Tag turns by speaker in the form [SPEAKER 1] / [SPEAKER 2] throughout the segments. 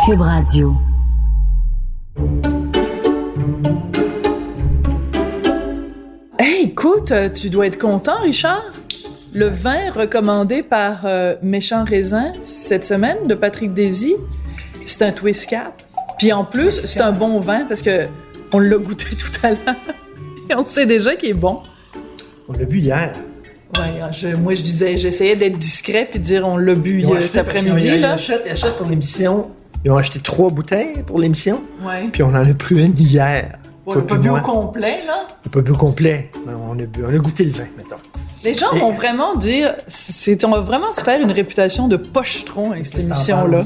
[SPEAKER 1] Cube Radio.
[SPEAKER 2] Hey, écoute, tu dois être content, Richard. Le vin recommandé par Méchant Raisin cette semaine de Patrick Désy, c'est un twist cap. Puis en plus, c'est un bon vin parce que on l'a goûté tout à l'heure et on sait déjà qu'il est bon.
[SPEAKER 3] On l'a bu hier.
[SPEAKER 2] Ouais, moi je disais, j'essayais d'être discret puis de dire on l'a bu cet après-midi
[SPEAKER 3] Ils
[SPEAKER 2] là.
[SPEAKER 3] achètent pour l'émission. Ils ont acheté 3 bouteilles pour l'émission.
[SPEAKER 2] Ouais.
[SPEAKER 3] Puis on en a pris une hier.
[SPEAKER 2] On l'a pas bu au complet là.
[SPEAKER 3] On n'a pas bu au complet. On a goûté le vin, mettons.
[SPEAKER 2] Les gens vont vraiment dire, on va vraiment se faire une réputation de pochetron avec cette émission-là.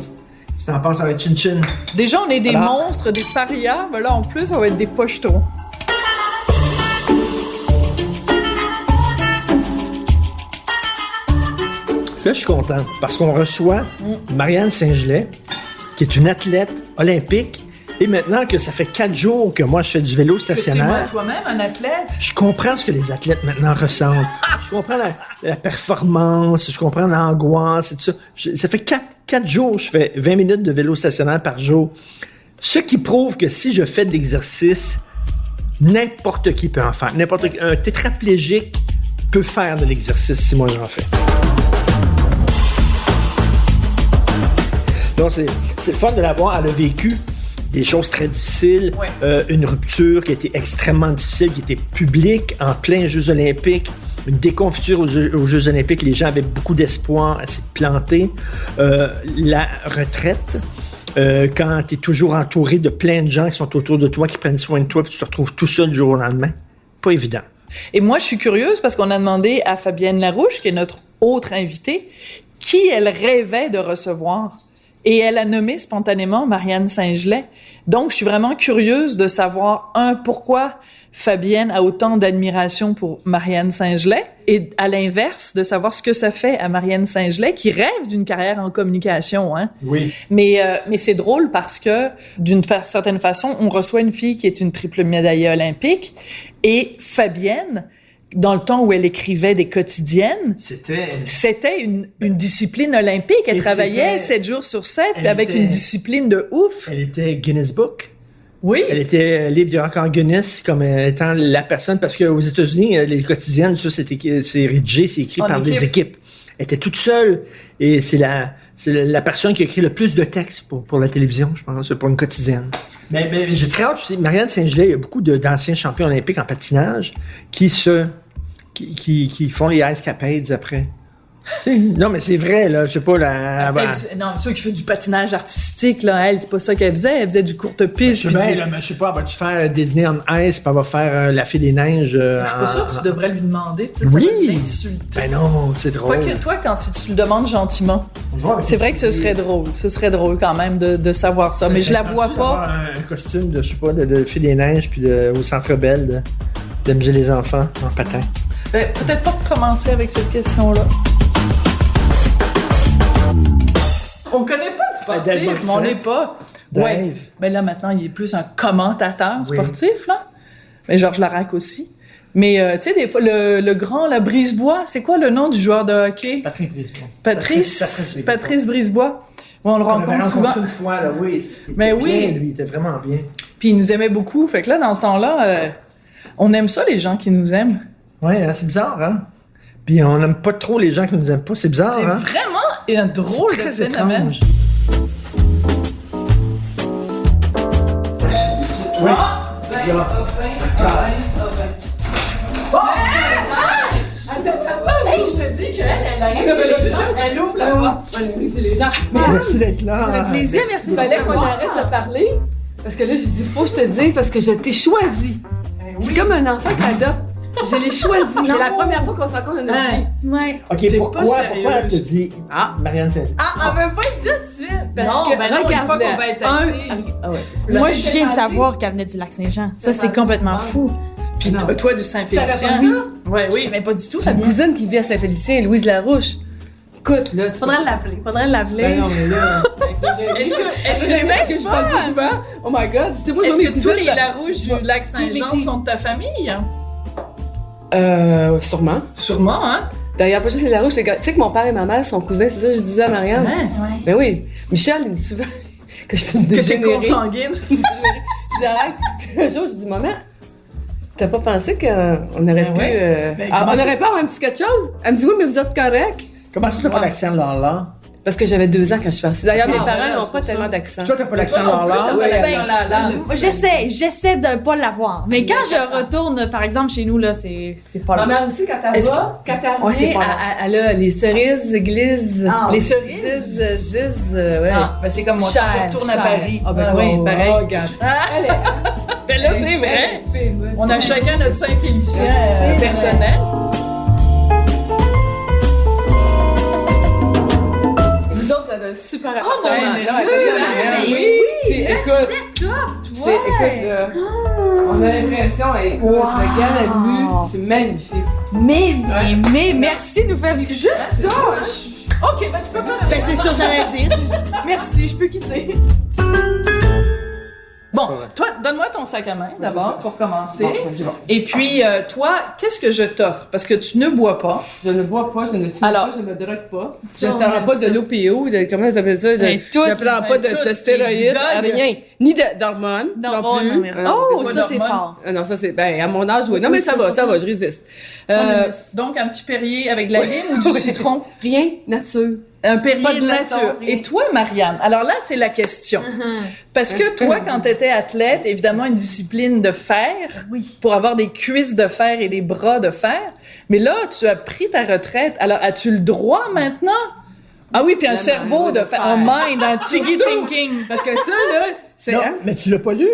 [SPEAKER 3] Si t'en penses, ça va être chin-chin.
[SPEAKER 2] Déjà, on est des monstres, des parias, mais là, en plus, ça va être des pochetrons.
[SPEAKER 3] Là, je suis content parce qu'on reçoit Marianne Saint-Gelais, qui est une athlète olympique. Et maintenant que ça fait 4 jours que moi, je fais du vélo stationnaire...
[SPEAKER 2] Que toi-même un athlète.
[SPEAKER 3] Je comprends ce que les athlètes maintenant ressentent. Je comprends la performance, je comprends l'angoisse et tout ça. Ça fait 4 jours que je fais 20 minutes de vélo stationnaire par jour. Ce qui prouve que si je fais de l'exercice, n'importe qui peut en faire. Un tétraplégique peut faire de l'exercice si moi j'en fais. Donc, c'est le fun de la voir. Elle a vécu des choses très difficiles, une rupture qui a été extrêmement difficile, qui était publique en plein Jeux olympiques, une déconfiture aux Jeux olympiques, les gens avaient beaucoup d'espoir, elle s'est plantée, la retraite, quand tu es toujours entouré de plein de gens qui sont autour de toi, qui prennent soin de toi, puis tu te retrouves tout seul du jour au lendemain, pas évident.
[SPEAKER 2] Et moi, je suis curieuse parce qu'on a demandé à Fabienne Larouche, qui est notre autre invitée, qui elle rêvait de recevoir. Et elle a nommé spontanément Marianne Saint-Gelais. Donc, je suis vraiment curieuse de savoir, pourquoi Fabienne a autant d'admiration pour Marianne Saint-Gelais, et à l'inverse, de savoir ce que ça fait à Marianne Saint-Gelais, qui rêve d'une carrière en communication, hein.
[SPEAKER 3] Oui.
[SPEAKER 2] Mais c'est drôle parce que, d'une certaine façon, on reçoit une fille qui est une triple médaillée olympique, et Fabienne, dans le temps où elle écrivait des quotidiennes, c'était une discipline olympique. Elle travaillait 7 jours sur 7, puis avec une discipline de ouf.
[SPEAKER 3] Elle était Guinness Book.
[SPEAKER 2] Oui.
[SPEAKER 3] Elle était livre du record Guinness comme étant la personne, parce qu'aux États-Unis, les quotidiennes, ça, c'est rédigé, c'est écrit par des équipes. Elle était toute seule, et c'est la personne qui a écrit le plus de textes pour la télévision, je pense, pour une quotidienne. Mais j'ai très hâte, tu sais, Marianne Saint-Gelais, il y a beaucoup d'anciens champions olympiques en patinage qui font les ice capades après. Non, mais c'est vrai, là, je sais pas,
[SPEAKER 2] non, ceux qui font du patinage artistique, là, elle, c'est pas ça qu'elle faisait. Elle faisait du courte piste.
[SPEAKER 3] Je sais pas, vas-tu faire Disney on Ice, puis elle va faire La Fée des Neiges.
[SPEAKER 2] Je suis pas sûre que tu devrais lui demander.
[SPEAKER 3] Oui!
[SPEAKER 2] Ça va l'insulter.
[SPEAKER 3] Ben non, c'est drôle.
[SPEAKER 2] Pas que toi, si tu le demandes gentiment. C'est vrai que ce serait drôle. Ce serait drôle quand même de savoir ça. Mais je la vois pas.
[SPEAKER 3] Un costume de, je sais pas, de Fée des Neiges, puis au Centre Bell, d'amuser les enfants en patin.
[SPEAKER 2] Ben, peut-être pas commencer avec cette question-là. On connaît pas de sportif, mais on n'est pas.
[SPEAKER 3] Dave.
[SPEAKER 2] Ouais. Mais là, maintenant, il est plus un commentateur sportif, là. Mais Georges Larac aussi. Mais, tu sais, des fois, le grand, la Brisebois, c'est quoi le nom du joueur de hockey?
[SPEAKER 3] Patrick Brisebois.
[SPEAKER 2] Patrice Brisebois. On le rencontre souvent.
[SPEAKER 3] Une fois, là, oui.
[SPEAKER 2] Mais
[SPEAKER 3] bien, lui, il était vraiment bien.
[SPEAKER 2] Puis il nous aimait beaucoup. Fait que là, dans ce temps-là, on aime ça, les gens qui nous aiment.
[SPEAKER 3] Ouais, hein, c'est bizarre, hein? Puis on n'aime pas trop les gens qui nous aiment pas. C'est bizarre,
[SPEAKER 2] c'est
[SPEAKER 3] hein?
[SPEAKER 2] C'est vraiment un drôle de phénomène.
[SPEAKER 3] Étrange. Oui.
[SPEAKER 2] Hey, je te dis qu'elle arrive chez les gens, elle ouvre la porte.
[SPEAKER 4] Les gens.
[SPEAKER 3] Merci d'être là.
[SPEAKER 4] Ça fait plaisir, merci. Il fallait qu'on arrête de parler. Parce que là, j'ai dit, faut que je te dise, parce que je t'ai choisi. C'est comme un enfant que t'adoptes. Je l'ai choisi. C'est la première fois qu'on se rencontre dans notre vie.
[SPEAKER 1] Ouais.
[SPEAKER 3] OK, pourquoi elle te dit Marianne Saint-Gelais?
[SPEAKER 1] Ah, on veut pas le dire tout de suite.
[SPEAKER 4] Parce
[SPEAKER 2] Non,
[SPEAKER 4] que,
[SPEAKER 2] ben non, une
[SPEAKER 4] regarde,
[SPEAKER 2] fois qu'on va être assis.
[SPEAKER 1] Moi, je viens de savoir qu'elle venait du Lac-Saint-Jean. Ça, c'est complètement fou.
[SPEAKER 2] Puis toi, du Saint-Félicien.
[SPEAKER 4] Ouais,
[SPEAKER 1] Oui, mais pas du tout.
[SPEAKER 4] J'ai une cousine qui vit à Saint-Félicien, Louise Larouche. Écoute, là, tu
[SPEAKER 1] Faudrait l'appeler.
[SPEAKER 4] Ben non, mais là. Est-ce que je parle plus souvent? Oh my god. Tu sais, moi,
[SPEAKER 2] Est-ce
[SPEAKER 4] j'en ai
[SPEAKER 2] que tous
[SPEAKER 4] cousines,
[SPEAKER 2] les
[SPEAKER 4] là.
[SPEAKER 2] Larouche du Lac-Saint-Jean sont de ta famille?
[SPEAKER 4] Sûrement.
[SPEAKER 2] Sûrement, hein?
[SPEAKER 4] D'ailleurs, pas juste les Larouche, tu sais que mon père et ma mère sont cousins, c'est ça que je disais à Marianne?
[SPEAKER 1] Ouais.
[SPEAKER 4] Ben oui. Michel, il me dit souvent, que je suis une
[SPEAKER 3] Que t'es
[SPEAKER 4] dégénérée.
[SPEAKER 3] consanguine.
[SPEAKER 4] Je dis, arrête. Un jour, je dis, maman, t'as pas pensé qu'on aurait pu.
[SPEAKER 3] Ben, comment
[SPEAKER 4] on
[SPEAKER 3] ça-
[SPEAKER 4] aurait pas un petit quelque chose? Elle me dit, oui, mais vous êtes correct.
[SPEAKER 3] Comment ça, t'as pas l'accent là?
[SPEAKER 4] Parce que j'avais 2 ans quand je suis partie. D'ailleurs, mes
[SPEAKER 2] ben
[SPEAKER 4] parents
[SPEAKER 2] là,
[SPEAKER 4] n'ont
[SPEAKER 2] c'est
[SPEAKER 4] pas
[SPEAKER 2] pour
[SPEAKER 4] tellement
[SPEAKER 2] ça.
[SPEAKER 4] d'accent.
[SPEAKER 3] Toi, t'as pas l'accent
[SPEAKER 2] Toi non plus,
[SPEAKER 3] là.
[SPEAKER 2] t'as pas l'accent là.
[SPEAKER 1] J'essaie de pas l'avoir. Mais quand je retourne, par exemple, chez nous, là, c'est pas
[SPEAKER 4] Ma
[SPEAKER 1] là.
[SPEAKER 4] mère aussi, quand elle
[SPEAKER 2] Est-ce
[SPEAKER 4] va, quand elle
[SPEAKER 1] Ouais, c'est
[SPEAKER 4] vient,
[SPEAKER 1] pas long.
[SPEAKER 4] elle a les cerises glisse.
[SPEAKER 1] Ah,
[SPEAKER 2] Les cerises?
[SPEAKER 4] Ouais.
[SPEAKER 2] Ah, ben c'est comme moi, quand
[SPEAKER 4] Cher,
[SPEAKER 2] je retourne à
[SPEAKER 4] cher.
[SPEAKER 2] Paris.
[SPEAKER 4] Ah, ben
[SPEAKER 2] Ah
[SPEAKER 4] toi,
[SPEAKER 2] oui, pareil.
[SPEAKER 4] oh, regarde. Elle est-
[SPEAKER 2] Ben là, c'est vrai.
[SPEAKER 4] elle est famous.
[SPEAKER 2] On a chacun notre Saint-Félicien
[SPEAKER 4] C'est
[SPEAKER 2] personnel.
[SPEAKER 4] Vous autres, vous avez un super appartement.
[SPEAKER 2] mon
[SPEAKER 4] là,
[SPEAKER 2] Dieu,
[SPEAKER 4] avec
[SPEAKER 2] ben
[SPEAKER 4] oui. C'est, écoute, écoute, là, on a l'impression, écoute, le gars à vue, c'est magnifique.
[SPEAKER 1] Mais merci de nous faire vivre. Juste ça!
[SPEAKER 2] OK, ben tu peux pas...
[SPEAKER 1] Ben, c'est ça, j'allais dire. Merci, je peux quitter.
[SPEAKER 2] Bon, toi, donne-moi ton sac à main d'abord pour commencer.
[SPEAKER 4] Bon, vas-y, bon.
[SPEAKER 2] Et puis, toi, qu'est-ce que je t'offre? Parce que tu ne bois pas.
[SPEAKER 4] Je ne bois pas, je ne fume
[SPEAKER 2] Alors,
[SPEAKER 4] pas, je ne me drogue pas. Je
[SPEAKER 2] ça,
[SPEAKER 4] ne
[SPEAKER 2] on
[SPEAKER 4] prends
[SPEAKER 2] aime
[SPEAKER 4] pas
[SPEAKER 2] ça.
[SPEAKER 4] de l'OPO, comment ça s'appelle ça?
[SPEAKER 1] Ben, tout,
[SPEAKER 4] Je prends pas de
[SPEAKER 2] tout,
[SPEAKER 4] stéroïdes,
[SPEAKER 2] des
[SPEAKER 4] rien. Ni d'hormones non
[SPEAKER 1] oh,
[SPEAKER 4] plus.
[SPEAKER 1] non, mais-
[SPEAKER 4] Ah,
[SPEAKER 1] Oh,
[SPEAKER 2] pas
[SPEAKER 1] ça, c'est
[SPEAKER 2] d'hormones.
[SPEAKER 1] fort.
[SPEAKER 4] non, ça c'est, ben, à mon âge, oui. Non, mais
[SPEAKER 2] Oui,
[SPEAKER 4] ça
[SPEAKER 2] c'est
[SPEAKER 4] va,
[SPEAKER 2] pour
[SPEAKER 4] ça
[SPEAKER 2] ça.
[SPEAKER 4] va, je résiste.
[SPEAKER 2] Donc, un petit Perrier avec de la lime ou du citron?
[SPEAKER 4] Rien, nature.
[SPEAKER 2] Un Perrier
[SPEAKER 4] Pas de
[SPEAKER 2] de
[SPEAKER 4] glaçon,
[SPEAKER 2] nature.
[SPEAKER 4] rien.
[SPEAKER 2] Et toi, Marianne, alors là, c'est la question. Parce que toi, quand tu étais athlète, évidemment, une discipline de fer, pour avoir des cuisses de fer et des bras de fer. Mais là, tu as pris ta retraite. Alors, as-tu le droit maintenant? Ah oui, puis un cerveau de fer, un mind, un tiggy thinking.
[SPEAKER 4] Parce que ça, là, c'est...
[SPEAKER 3] Non,
[SPEAKER 4] hein?
[SPEAKER 3] mais tu l'as pas lu?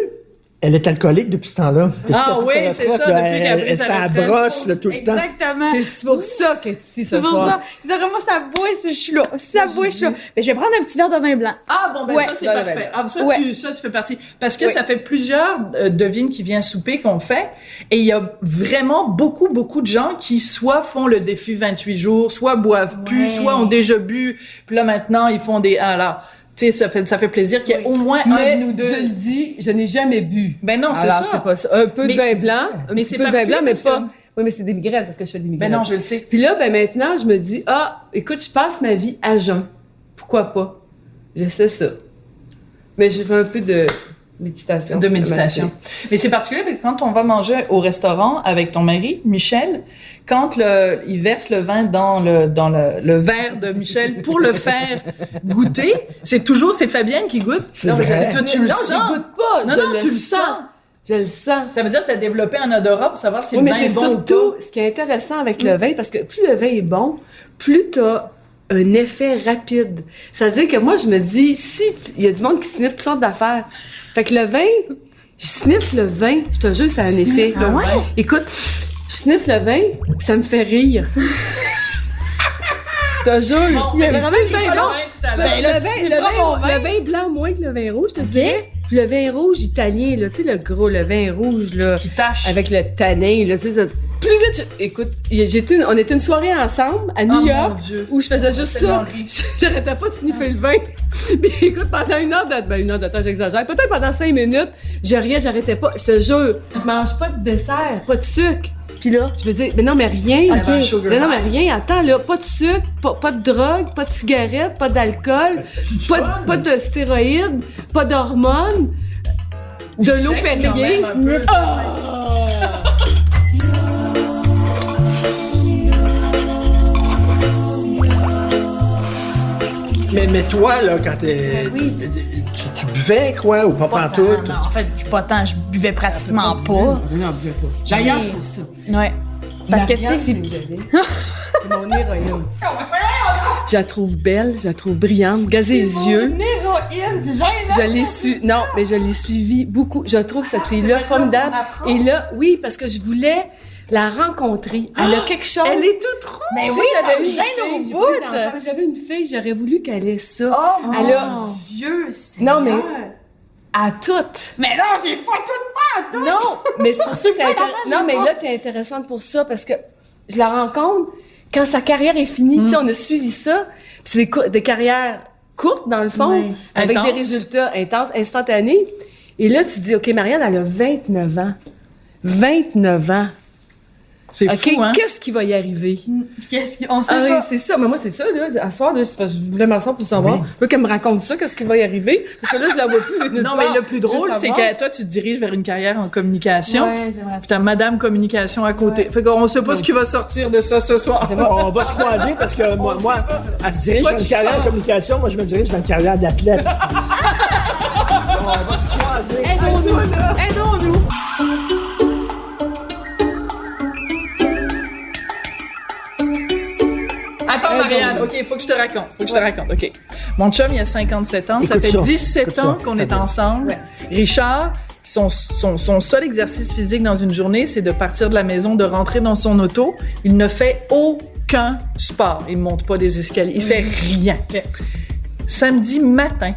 [SPEAKER 3] Elle est alcoolique depuis ce temps-là.
[SPEAKER 2] Ah oui, c'est ça, depuis qu'elle a pris sa
[SPEAKER 3] Ça
[SPEAKER 2] retraite.
[SPEAKER 3] brosse là, tout le temps.
[SPEAKER 1] Exactement.
[SPEAKER 4] C'est pour ça qu'elle est ici ce
[SPEAKER 1] C'est pour
[SPEAKER 4] soir.
[SPEAKER 1] ça. Je disais, moi, ça boit, je suis là. Si ça boit, je suis là. Mais je vais prendre un petit verre de vin blanc.
[SPEAKER 2] Ah bon, ben
[SPEAKER 1] Ouais.
[SPEAKER 2] ça, c'est
[SPEAKER 4] Ouais,
[SPEAKER 2] parfait.
[SPEAKER 4] ouais.
[SPEAKER 2] Ah, ça,
[SPEAKER 1] Ouais.
[SPEAKER 2] ça, tu fais partie. Parce que ça fait plusieurs devines qui viennent souper qu'on fait. Et il y a vraiment beaucoup, beaucoup de gens qui soit font le défi 28 jours, soit boivent plus, soit ont déjà bu. Puis là, maintenant, ils font des... Alors, tu sais, ça fait plaisir qu'il y ait au moins
[SPEAKER 4] Mais
[SPEAKER 2] un de nous deux.
[SPEAKER 4] je le dis, je n'ai jamais bu.
[SPEAKER 2] Ben non, c'est
[SPEAKER 4] Alors,
[SPEAKER 2] ça.
[SPEAKER 4] c'est pas ça. Un peu de
[SPEAKER 2] Mais-
[SPEAKER 4] vin blanc, un
[SPEAKER 2] mais
[SPEAKER 4] petit
[SPEAKER 2] c'est
[SPEAKER 4] peu de vin
[SPEAKER 2] particulier
[SPEAKER 4] blanc, mais
[SPEAKER 2] parce
[SPEAKER 4] pas...
[SPEAKER 2] que-
[SPEAKER 4] Oui, mais c'est des migraines, parce que je fais des migraines.
[SPEAKER 2] Ben non, je le sais.
[SPEAKER 4] Puis là, ben maintenant, je me dis, écoute, je passe ma vie à jeun. Pourquoi pas? Je sais ça. Mais je fais un peu de méditation.
[SPEAKER 2] De méditation. Mais c'est particulier parce que quand on va manger au restaurant avec ton mari, Michel, quand il verse le vin dans le verre de Michel pour le faire goûter, c'est Fabienne qui goûte.
[SPEAKER 3] C'est vrai.
[SPEAKER 2] Toi, tu le
[SPEAKER 4] Non,
[SPEAKER 2] sens.
[SPEAKER 4] je goûte pas.
[SPEAKER 2] Non,
[SPEAKER 4] je
[SPEAKER 2] non, tu le sens.
[SPEAKER 4] Je le sens.
[SPEAKER 2] Ça veut dire que tu as développé un odorat pour savoir si
[SPEAKER 4] Oui,
[SPEAKER 2] le
[SPEAKER 4] mais
[SPEAKER 2] vin
[SPEAKER 4] c'est
[SPEAKER 2] est bon ou
[SPEAKER 4] surtout
[SPEAKER 2] pas.
[SPEAKER 4] ce qui est intéressant avec le vin, parce que plus le vin est bon, plus t'as un effet rapide. C'est-à-dire que moi, je me dis, il y a du monde qui sniffe toutes sortes d'affaires. Fait que le vin, je sniffe le vin, je te jure, ça a un effet.
[SPEAKER 1] Ah ouais?
[SPEAKER 4] Écoute, je sniffe le vin, ça me fait rire. Je te jure.
[SPEAKER 2] Il y a
[SPEAKER 4] Mais
[SPEAKER 2] vraiment
[SPEAKER 4] si
[SPEAKER 2] une
[SPEAKER 4] le vin est bon,
[SPEAKER 2] tout à l'heure.
[SPEAKER 1] Ben là, tu snifferas mon vin.
[SPEAKER 4] le vin blanc moins que le vin rouge, je te dirais. Puis le vin rouge italien, là, tu sais, le vin rouge, là.
[SPEAKER 2] Qui tâche.
[SPEAKER 4] Avec le tanin, là, tu sais, ça. Plus vite, écoute, on était une soirée ensemble à New
[SPEAKER 2] Oh,
[SPEAKER 4] York
[SPEAKER 2] mon Dieu.
[SPEAKER 4] où je faisais juste
[SPEAKER 2] tellement
[SPEAKER 4] ça.
[SPEAKER 2] ri.
[SPEAKER 4] J'arrêtais pas de sniffer le vin. Puis écoute, pendant une heure de temps, j'exagère. Peut-être pendant 5 minutes, je riais, j'arrêtais pas. Je te jure, je mange pas de dessert, pas de sucre.
[SPEAKER 1] Puis là,
[SPEAKER 4] Je veux dire, mais non, mais rien.
[SPEAKER 2] Ok. Un sugar
[SPEAKER 4] Mais non,
[SPEAKER 2] high.
[SPEAKER 4] mais rien. Attends, là, pas de sucre, pas de drogue, pas de cigarette, pas d'alcool, pas de stéroïdes, pas d'hormones, de l'eau
[SPEAKER 2] sexe, quand
[SPEAKER 4] Perrier.
[SPEAKER 2] même, un peu.
[SPEAKER 4] Ah!
[SPEAKER 3] Mais toi, là, quand tu buvais, quoi, ou pas pantoute?
[SPEAKER 1] non, en fait, pas tant, je buvais pratiquement pas.
[SPEAKER 4] Non, buvez pas. J'ailleurs, c'est ça.
[SPEAKER 1] Ouais. Parce que, tu sais, c'est...
[SPEAKER 4] C'est mon héroïne. Je la trouve belle, je la trouve brillante, gazée les yeux.
[SPEAKER 1] héroïne, c'est gênant.
[SPEAKER 4] Je l'ai su, non, mais je l'ai suivie beaucoup. Je trouve cette fille-là formidable. Et là, oui, parce que je voulais la rencontrer. Elle a quelque chose.
[SPEAKER 2] Elle est toute rouge.
[SPEAKER 1] Mais
[SPEAKER 4] Si
[SPEAKER 1] oui,
[SPEAKER 4] j'avais
[SPEAKER 1] ça me
[SPEAKER 4] eu une
[SPEAKER 1] gêne
[SPEAKER 4] fille,
[SPEAKER 1] au
[SPEAKER 4] j'ai
[SPEAKER 1] bout.
[SPEAKER 4] pas eu d'enfant, mais j'avais une fille, j'aurais voulu qu'elle ait ça.
[SPEAKER 1] Oh,
[SPEAKER 4] Elle a-
[SPEAKER 1] mon Dieu, c'est...
[SPEAKER 4] Non, mais à toutes.
[SPEAKER 1] Mais non, j'ai pas tout pas,
[SPEAKER 4] Non, mais c'est pour ça que non, mais là, t'es intéressante pour ça parce que je la rencontre quand sa carrière est finie. Tu sais, on a suivi ça. Puis c'est des carrières courtes, dans le fond,
[SPEAKER 1] Oui.
[SPEAKER 4] avec
[SPEAKER 2] Intenses.
[SPEAKER 4] des résultats intenses, instantanés. Et là, tu dis, OK, Marianne, elle a 29 ans. 29 ans.
[SPEAKER 2] C'est
[SPEAKER 4] OK,
[SPEAKER 2] fou, hein?
[SPEAKER 4] qu'est-ce qui va y arriver?
[SPEAKER 1] On sait
[SPEAKER 4] Ah oui,
[SPEAKER 1] pas.
[SPEAKER 4] c'est ça. Mais moi, c'est ça, là. À soir, là, c'est parce que je voulais m'asseoir pour savoir. Je veux qu'elle me raconte ça, qu'est-ce qui va y arriver. Parce que là, je la vois plus. nulle
[SPEAKER 2] Non,
[SPEAKER 4] part.
[SPEAKER 2] mais le plus drôle,
[SPEAKER 4] Je veux
[SPEAKER 2] c'est
[SPEAKER 4] savoir.
[SPEAKER 2] que toi, tu te diriges vers une carrière en communication.
[SPEAKER 1] Ouais, j'aimerais
[SPEAKER 2] Puis t'as Madame Communication à côté. Fait qu'on sait pas ce qui va sortir de ça ce soir.
[SPEAKER 3] On va se croiser parce que moi, elle se dirige
[SPEAKER 2] Toi,
[SPEAKER 3] vers une
[SPEAKER 2] tu
[SPEAKER 3] carrière en
[SPEAKER 2] sors.
[SPEAKER 3] communication. Moi, je me dirige vers une carrière d'athlète. On va se croiser.
[SPEAKER 1] Aidons-nous!
[SPEAKER 2] Attends, Marianne, OK, il faut que je te raconte. OK. Mon chum, il a 57 ans. Ça
[SPEAKER 3] Écoute
[SPEAKER 2] fait
[SPEAKER 3] ça.
[SPEAKER 2] 17
[SPEAKER 3] Écoute
[SPEAKER 2] ans
[SPEAKER 3] ça,
[SPEAKER 2] qu'on est
[SPEAKER 3] Fabien.
[SPEAKER 2] ensemble. Richard, son seul exercice physique dans une journée, c'est de partir de la maison, de rentrer dans son auto. Il ne fait aucun sport. Il ne monte pas des escaliers. Il fait rien. Samedi matin,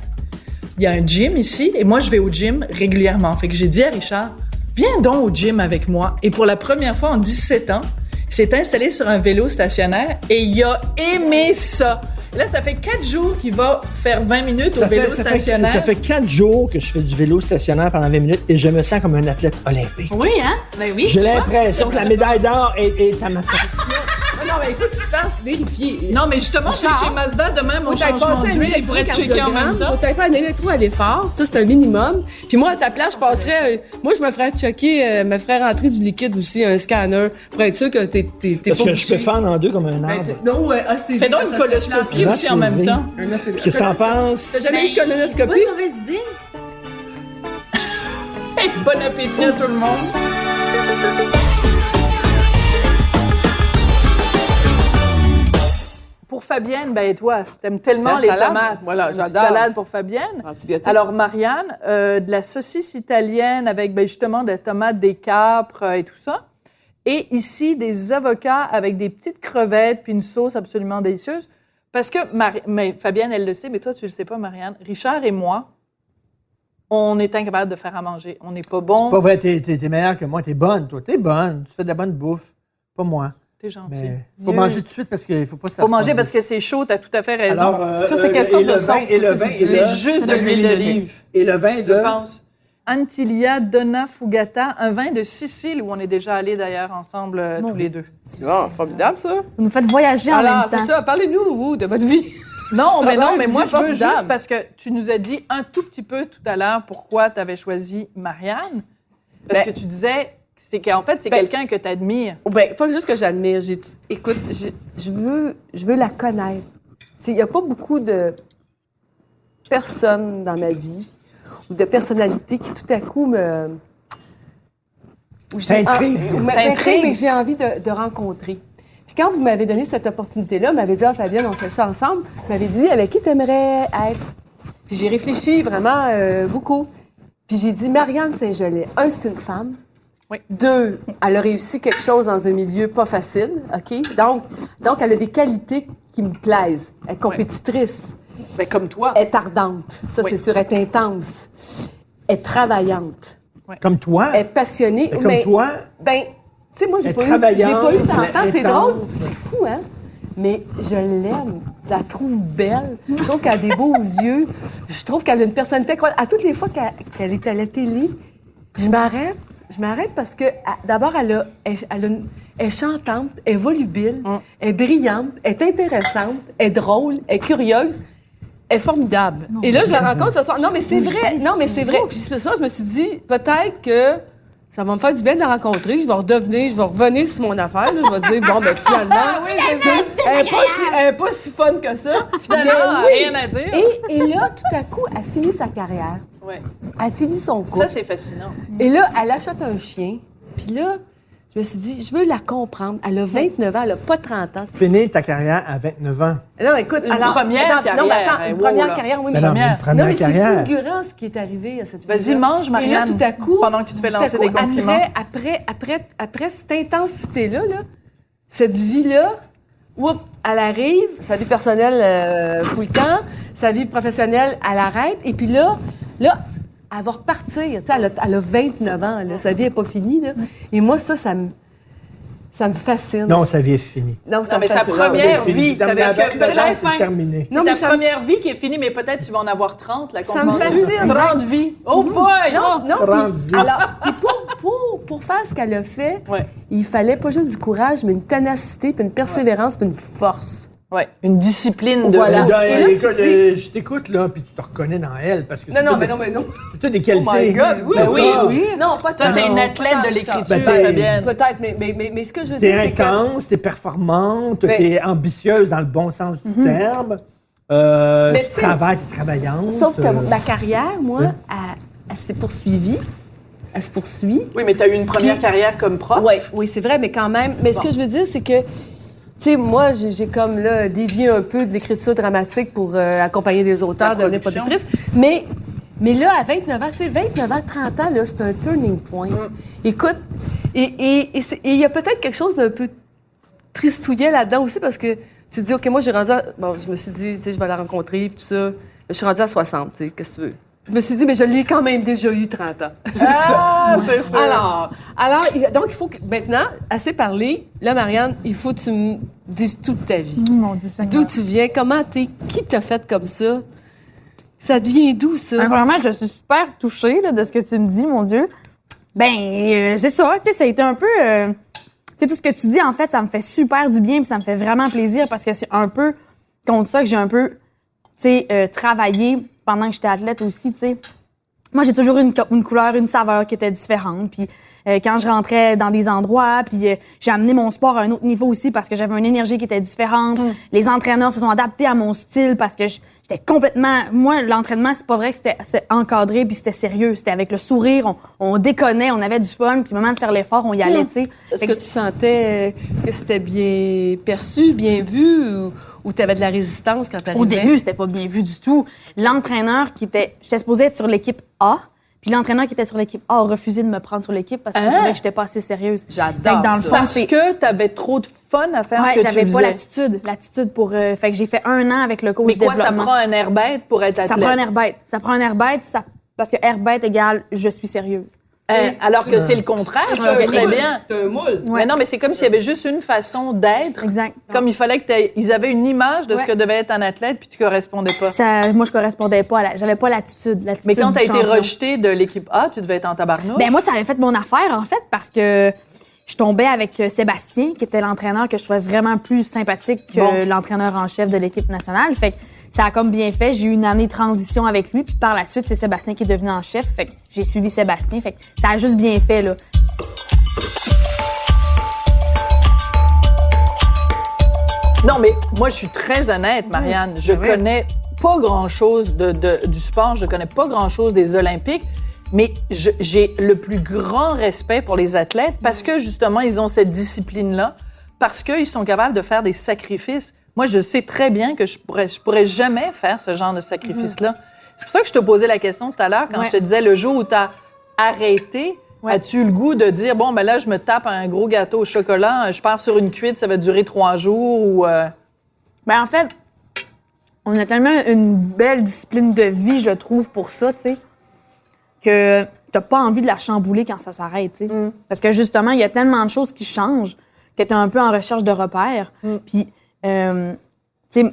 [SPEAKER 2] il y a un gym ici et moi, je vais au gym régulièrement. Fait que j'ai dit à Richard, viens donc au gym avec moi. Et pour la première fois en 17 ans, il s'est installé sur un vélo stationnaire et il a aimé ça. Là, ça fait 4 jours qu'il va faire 20 minutes au vélo stationnaire.
[SPEAKER 3] Ça fait 4 jours que je fais du vélo stationnaire pendant 20 minutes et je me sens comme un athlète olympique.
[SPEAKER 1] Oui, hein? Ben oui.
[SPEAKER 3] J'ai l'impression que la médaille d'or est à ma portée.
[SPEAKER 4] Non, mais il faut que tu te fasses vérifier.
[SPEAKER 2] Non, mais justement, c'est
[SPEAKER 4] Richard,
[SPEAKER 2] chez Mazda, demain, mon
[SPEAKER 4] Faut t'aller
[SPEAKER 2] changement
[SPEAKER 4] passer un
[SPEAKER 2] d'huile, il pourrait être checké en même temps.
[SPEAKER 4] Faut t'aller faire un électro à l'effort. Ça, c'est un minimum. Puis moi, à ta place, je passerais... moi, je me ferais checker, me ferais rentrer du liquide aussi, un scanner, pour être sûr que t'es
[SPEAKER 3] Parce
[SPEAKER 4] pas
[SPEAKER 3] que je peux
[SPEAKER 4] bouché.
[SPEAKER 3] fendre en deux comme un arbre.
[SPEAKER 4] Non, c'est
[SPEAKER 2] Fais donc
[SPEAKER 4] ça
[SPEAKER 2] une
[SPEAKER 4] serait
[SPEAKER 2] coloscopie
[SPEAKER 3] Là,
[SPEAKER 2] aussi en
[SPEAKER 3] c'est
[SPEAKER 2] même
[SPEAKER 3] vrai.
[SPEAKER 2] temps.
[SPEAKER 4] plate. Là, c'est-
[SPEAKER 3] Qu'est-ce que t'en penses?
[SPEAKER 4] T'as jamais eu de
[SPEAKER 1] C'est pas
[SPEAKER 4] colonoscopie?
[SPEAKER 1] une mauvaise idée.
[SPEAKER 2] Bon appétit à tout le monde. Pour Fabienne, ben toi, t'aimes tellement
[SPEAKER 4] La
[SPEAKER 2] les
[SPEAKER 4] salade.
[SPEAKER 2] tomates.
[SPEAKER 4] Voilà,
[SPEAKER 2] Une petite
[SPEAKER 4] j'adore.
[SPEAKER 2] salade pour Fabienne.
[SPEAKER 4] Antibiotiques.
[SPEAKER 2] Alors, Marianne, de la saucisse italienne avec ben, justement des tomates, des capres et tout ça. Et ici, des avocats avec des petites crevettes puis une sauce absolument délicieuse. Parce que, mais Fabienne, elle le sait, mais toi, tu le sais pas, Marianne. Richard et moi, on est incapable de faire à manger. On n'est pas bon.
[SPEAKER 3] C'est pas vrai, t'es meilleure que moi. T'es bonne, toi. T'es bonne. Tu fais de la bonne bouffe. Pas moi.
[SPEAKER 2] T'es gentil.
[SPEAKER 3] Mais faut
[SPEAKER 2] Dieu.
[SPEAKER 3] manger tout de suite parce qu'il faut pas
[SPEAKER 2] Faut manger parce que c'est chaud, t'as tout à fait raison.
[SPEAKER 3] Alors,
[SPEAKER 4] Ça, c'est quelle sorte
[SPEAKER 3] et le
[SPEAKER 4] de
[SPEAKER 3] vin,
[SPEAKER 4] sauce,
[SPEAKER 3] et le
[SPEAKER 4] ça,
[SPEAKER 3] vin,
[SPEAKER 4] c'est-
[SPEAKER 3] et
[SPEAKER 2] c'est
[SPEAKER 3] le-
[SPEAKER 2] juste de l'huile d'olive.
[SPEAKER 3] Et le vin
[SPEAKER 2] Je
[SPEAKER 3] de...
[SPEAKER 2] pense. Antilia Donna Fugata, un vin de Sicile où on est déjà allés d'ailleurs ensemble tous les deux.
[SPEAKER 4] Ah, formidable, ça.
[SPEAKER 1] Vous nous faites voyager en
[SPEAKER 4] Alors,
[SPEAKER 1] même
[SPEAKER 4] c'est
[SPEAKER 1] temps.
[SPEAKER 4] ça. Parlez-nous, vous, de votre vie.
[SPEAKER 2] Non,
[SPEAKER 4] Ça
[SPEAKER 2] mais
[SPEAKER 4] va
[SPEAKER 2] non,
[SPEAKER 4] être
[SPEAKER 2] mais moi je veux
[SPEAKER 4] formidable.
[SPEAKER 2] juste parce que tu nous as dit un tout petit peu tout à l'heure pourquoi tu avais choisi Marianne. Parce
[SPEAKER 4] Ben-
[SPEAKER 2] que tu disais c'est qu'en fait c'est
[SPEAKER 4] Ben-
[SPEAKER 2] quelqu'un que tu admires.
[SPEAKER 4] Ben, pas juste que j'admire. Écoute, je veux la connaître. Il n'y a pas beaucoup de personnes dans ma vie ou de personnalités qui tout à coup me... où j'ai-
[SPEAKER 3] T'intrigues.
[SPEAKER 4] m'intriguent, mais que j'ai envie de rencontrer. Puis quand vous m'avez donné cette opportunité-là, vous m'avez dit « Ah, Fabienne, on fait ça ensemble », vous m'avez dit « Avec qui tu aimerais être? » Puis j'ai réfléchi vraiment beaucoup. Puis j'ai dit « Marianne Saint-Gelais, un, c'est une femme.
[SPEAKER 2] Oui.
[SPEAKER 4] 2, elle a réussi quelque chose dans un milieu pas facile, OK? Donc elle a des qualités qui me plaisent. Elle est compétitrice,
[SPEAKER 2] Ben, comme toi.
[SPEAKER 4] elle est ardente, ça
[SPEAKER 2] Oui.
[SPEAKER 4] c'est sûr, elle est intense, elle est travaillante,
[SPEAKER 3] Comme toi.
[SPEAKER 4] elle est passionnée.
[SPEAKER 3] Comme
[SPEAKER 4] mais,
[SPEAKER 3] toi.
[SPEAKER 4] ben, tu sais, moi, j'ai
[SPEAKER 3] Elle
[SPEAKER 4] pas,
[SPEAKER 3] est
[SPEAKER 4] eu d'enfant,
[SPEAKER 3] travaillante,
[SPEAKER 4] c'est
[SPEAKER 3] intense.
[SPEAKER 4] drôle, c'est fou, hein? Mais je l'aime, je la trouve belle, je trouve qu'elle a des beaux yeux, je trouve qu'elle a une personnalité incroyable. À toutes les fois qu'elle est à la télé, je m'arrête parce que, d'abord, elle est chantante, elle est volubile, elle est brillante, elle est intéressante, elle est drôle, elle est curieuse, elle est formidable. Et là, je la rencontre ce soir. Non, mais c'est vrai. Non, mais c'est vrai. Puis c'est pour ça, je me suis dit, peut-être que ça va me faire du bien de la rencontrer. Je vais revenir sur mon affaire. Là. Je vais dire, bon, ben finalement, elle est pas si fun que ça.
[SPEAKER 2] Finalement,
[SPEAKER 4] Mais oui.
[SPEAKER 2] rien à dire.
[SPEAKER 4] Et là, tout à coup, elle finit sa carrière.
[SPEAKER 2] Ouais.
[SPEAKER 4] Elle finit son couple.
[SPEAKER 2] Ça c'est fascinant.
[SPEAKER 4] Et là, elle achète un chien. Puis là, je me suis dit, je veux la comprendre. Elle a 29 ans, elle a pas 30 ans.
[SPEAKER 3] Finis ta carrière à 29 ans.
[SPEAKER 4] Non, écoute,
[SPEAKER 2] Une première carrière.
[SPEAKER 4] Non, mais attends,
[SPEAKER 2] Hey,
[SPEAKER 4] une
[SPEAKER 2] wow,
[SPEAKER 4] première
[SPEAKER 2] là.
[SPEAKER 4] carrière, oui,
[SPEAKER 3] Mais non, mais une première
[SPEAKER 4] non, mais
[SPEAKER 3] carrière.
[SPEAKER 4] c'est fulgurant ce qui est arrivé à cette
[SPEAKER 2] Vas-y,
[SPEAKER 4] fille-là.
[SPEAKER 2] mange,
[SPEAKER 4] Et là,
[SPEAKER 2] Marianne.
[SPEAKER 4] tout à coup,
[SPEAKER 2] Pendant que tu te fais
[SPEAKER 4] tout à
[SPEAKER 2] lancer
[SPEAKER 4] coup,
[SPEAKER 2] des compliments.
[SPEAKER 4] Après cette intensité-là, cette vie-là, oups, elle arrive, sa vie personnelle fout le camp, sa vie professionnelle, elle arrête, et puis là, elle va repartir. Tu sais, elle a 29 ans, là, sa vie n'est pas finie. Là. Et moi, ça me fascine.
[SPEAKER 3] Non, sa vie est finie.
[SPEAKER 4] Non, ça
[SPEAKER 2] Non,
[SPEAKER 4] me
[SPEAKER 2] mais sa
[SPEAKER 4] fascine.
[SPEAKER 2] première
[SPEAKER 3] C'est fini.
[SPEAKER 2] vie.
[SPEAKER 3] Terminé.
[SPEAKER 2] Parce que c'est la
[SPEAKER 3] Maintenant,
[SPEAKER 2] fin.
[SPEAKER 3] c'est terminé.
[SPEAKER 2] C'est
[SPEAKER 4] Non, mais
[SPEAKER 2] ta
[SPEAKER 4] ça-
[SPEAKER 2] première vie qui est finie, mais peut-être tu vas en avoir 30, la
[SPEAKER 4] Ça me
[SPEAKER 2] comprends-tu?
[SPEAKER 4] fascine.
[SPEAKER 2] 30 vies. Oh boy!
[SPEAKER 4] Non,
[SPEAKER 3] Grande
[SPEAKER 4] puis,
[SPEAKER 3] vie.
[SPEAKER 4] alors, puis pour faire ce qu'elle a fait,
[SPEAKER 2] Ouais.
[SPEAKER 4] il fallait pas juste du courage, mais une ténacité, puis une persévérance, puis une force.
[SPEAKER 2] Ouais, une discipline de...
[SPEAKER 4] Voilà. Et là,
[SPEAKER 3] Écoute,
[SPEAKER 4] tu dis-
[SPEAKER 3] je t'écoute, là, puis tu te reconnais dans elle, parce que
[SPEAKER 4] Non,
[SPEAKER 3] c'est
[SPEAKER 4] mais non.
[SPEAKER 3] c'est toutes des qualités.
[SPEAKER 2] Oh my God, oui,
[SPEAKER 3] Ben
[SPEAKER 2] oui.
[SPEAKER 4] Non, pas
[SPEAKER 2] Toi, t'es une athlète de l'écriture,
[SPEAKER 3] Ben, t'es-
[SPEAKER 2] Fabienne.
[SPEAKER 4] Peut-être, mais ce que je veux
[SPEAKER 3] T'es
[SPEAKER 4] dire, c'est que...
[SPEAKER 3] intense, t'es performante,
[SPEAKER 4] Mais-
[SPEAKER 3] t'es ambitieuse dans le bon sens du terme.
[SPEAKER 4] Mais
[SPEAKER 3] Tu
[SPEAKER 4] c'est-
[SPEAKER 3] travailles, t'es travaillante.
[SPEAKER 4] Sauf que ma carrière, moi, elle s'est poursuivie. Elle se poursuit.
[SPEAKER 2] Oui, mais t'as eu une première carrière comme prof.
[SPEAKER 4] Oui, c'est vrai, mais quand même. Mais ce que je veux dire, c'est que, tu sais, moi, j'ai comme là dévié un peu de l'écriture dramatique pour accompagner des auteurs, devenir
[SPEAKER 2] production.
[SPEAKER 4] productrice. Mais là, à 29 ans, tu sais, 29 ans, 30 ans, là, c'est un turning point. Écoute, et il y a peut-être quelque chose d'un peu tristouillet là-dedans aussi parce que tu te dis, OK, moi, j'ai rendu bon, je me suis dit, tu sais, je vais la rencontrer, puis tout ça. Je suis rendue à 60, tu sais, qu'est-ce que tu veux? Je me suis dit, mais je l'ai quand même déjà eu 30 ans.
[SPEAKER 2] Ah, c'est ça.
[SPEAKER 4] Donc, il faut que, maintenant, assez parlé, là, Marianne, il faut que tu me dises toute ta vie.
[SPEAKER 1] Mon Dieu, Seigneur.
[SPEAKER 4] D'où tu viens, comment t'es, qui t'a fait comme ça? Ça devient d'où, ça?
[SPEAKER 1] Vraiment, je suis super touchée là, de ce que tu me dis, mon Dieu. C'est ça, tu sais, ça a été un peu... tu sais, tout ce que tu dis, en fait, ça me fait super du bien puis ça me fait vraiment plaisir parce que c'est un peu contre ça que j'ai un peu, tu sais, travaillé pendant que j'étais athlète aussi, tu sais. Moi, j'ai toujours eu une couleur, une saveur qui était différente. Puis quand je rentrais dans des endroits, puis j'ai amené mon sport à un autre niveau aussi parce que j'avais une énergie qui était différente. Les entraîneurs se sont adaptés à mon style parce que j'étais complètement... Moi, l'entraînement, c'est pas vrai que c'était encadré puis c'était sérieux. C'était avec le sourire, on déconnait, on avait du fun, puis au moment de faire l'effort, on y allait, tu sais.
[SPEAKER 4] Est-ce que tu sentais que c'était bien perçu, bien vu, ou tu avais de la résistance quand t'arrivais?
[SPEAKER 1] Au début, c'était pas bien vu du tout. L'entraîneur qui était... J'étais supposée être sur l'équipe A, puis l'entraîneur qui était sur l'équipe A a refusé de me prendre sur l'équipe parce qu'il trouvait que j'étais pas assez sérieuse.
[SPEAKER 4] J'adore
[SPEAKER 1] Fait que dans le
[SPEAKER 4] ça.
[SPEAKER 1] fond,
[SPEAKER 2] Parce
[SPEAKER 1] c'est...
[SPEAKER 2] que t'avais trop de fun à faire
[SPEAKER 1] Ouais,
[SPEAKER 2] ce que tu
[SPEAKER 1] j'avais pas
[SPEAKER 2] faisais.
[SPEAKER 1] l'attitude pour... fait que j'ai fait 1 an avec le coach
[SPEAKER 2] Mais quoi, ça
[SPEAKER 1] développement.
[SPEAKER 2] prend un air bête pour être athlète?
[SPEAKER 1] Ça prend un air bête. Ça prend un air bête, parce que air bête égale je suis sérieuse.
[SPEAKER 2] Alors que c'est le contraire, tu
[SPEAKER 1] Ouais,
[SPEAKER 2] fais très
[SPEAKER 1] oui.
[SPEAKER 2] bien.
[SPEAKER 4] T'as un moule.
[SPEAKER 2] Mais non, mais c'est comme s'il y avait juste une façon d'être.
[SPEAKER 1] Exact.
[SPEAKER 2] Comme il fallait que ils avaient une image de ce
[SPEAKER 1] Ouais.
[SPEAKER 2] que devait être un athlète, puis tu correspondais pas.
[SPEAKER 1] Moi, je correspondais pas j'avais pas l'attitude
[SPEAKER 2] Mais quand
[SPEAKER 1] du
[SPEAKER 2] t'as été
[SPEAKER 1] champion.
[SPEAKER 2] rejeté de l'équipe A, tu devais être en tabarnouche.
[SPEAKER 1] Ben moi, ça avait fait mon affaire, en fait, parce que je tombais avec Sébastien, qui était l'entraîneur que je trouvais vraiment plus sympathique que
[SPEAKER 2] Bon.
[SPEAKER 1] l'entraîneur en chef de l'équipe nationale. Fait que ça a comme bien fait. J'ai eu une année de transition avec lui, puis par la suite, c'est Sébastien qui est devenu en chef. Fait que j'ai suivi Sébastien. Fait que ça a juste bien fait, là.
[SPEAKER 2] Non, mais moi, je suis très honnête, Marianne. Je connais pas grand-chose du sport, je connais pas grand-chose des Olympiques, mais j'ai le plus grand respect pour les athlètes parce que, justement, ils ont cette discipline-là, parce qu'ils sont capables de faire des sacrifices. Moi, je sais très bien que je pourrais jamais faire ce genre de sacrifice-là. C'est pour ça que je te posais la question tout à l'heure, quand
[SPEAKER 1] Ouais.
[SPEAKER 2] je te disais le jour où tu as arrêté, as-tu eu le goût de dire, bon, ben là, je me tape un gros gâteau au chocolat, je pars sur une cuite, ça va durer 3 jours, ou...
[SPEAKER 1] Ben en fait, on a tellement une belle discipline de vie, je trouve, pour ça, tu sais, que t'as pas envie de la chambouler quand ça s'arrête, tu sais. Parce que justement, il y a tellement de choses qui changent que t'es un peu en recherche de repères. Puis, tu sais,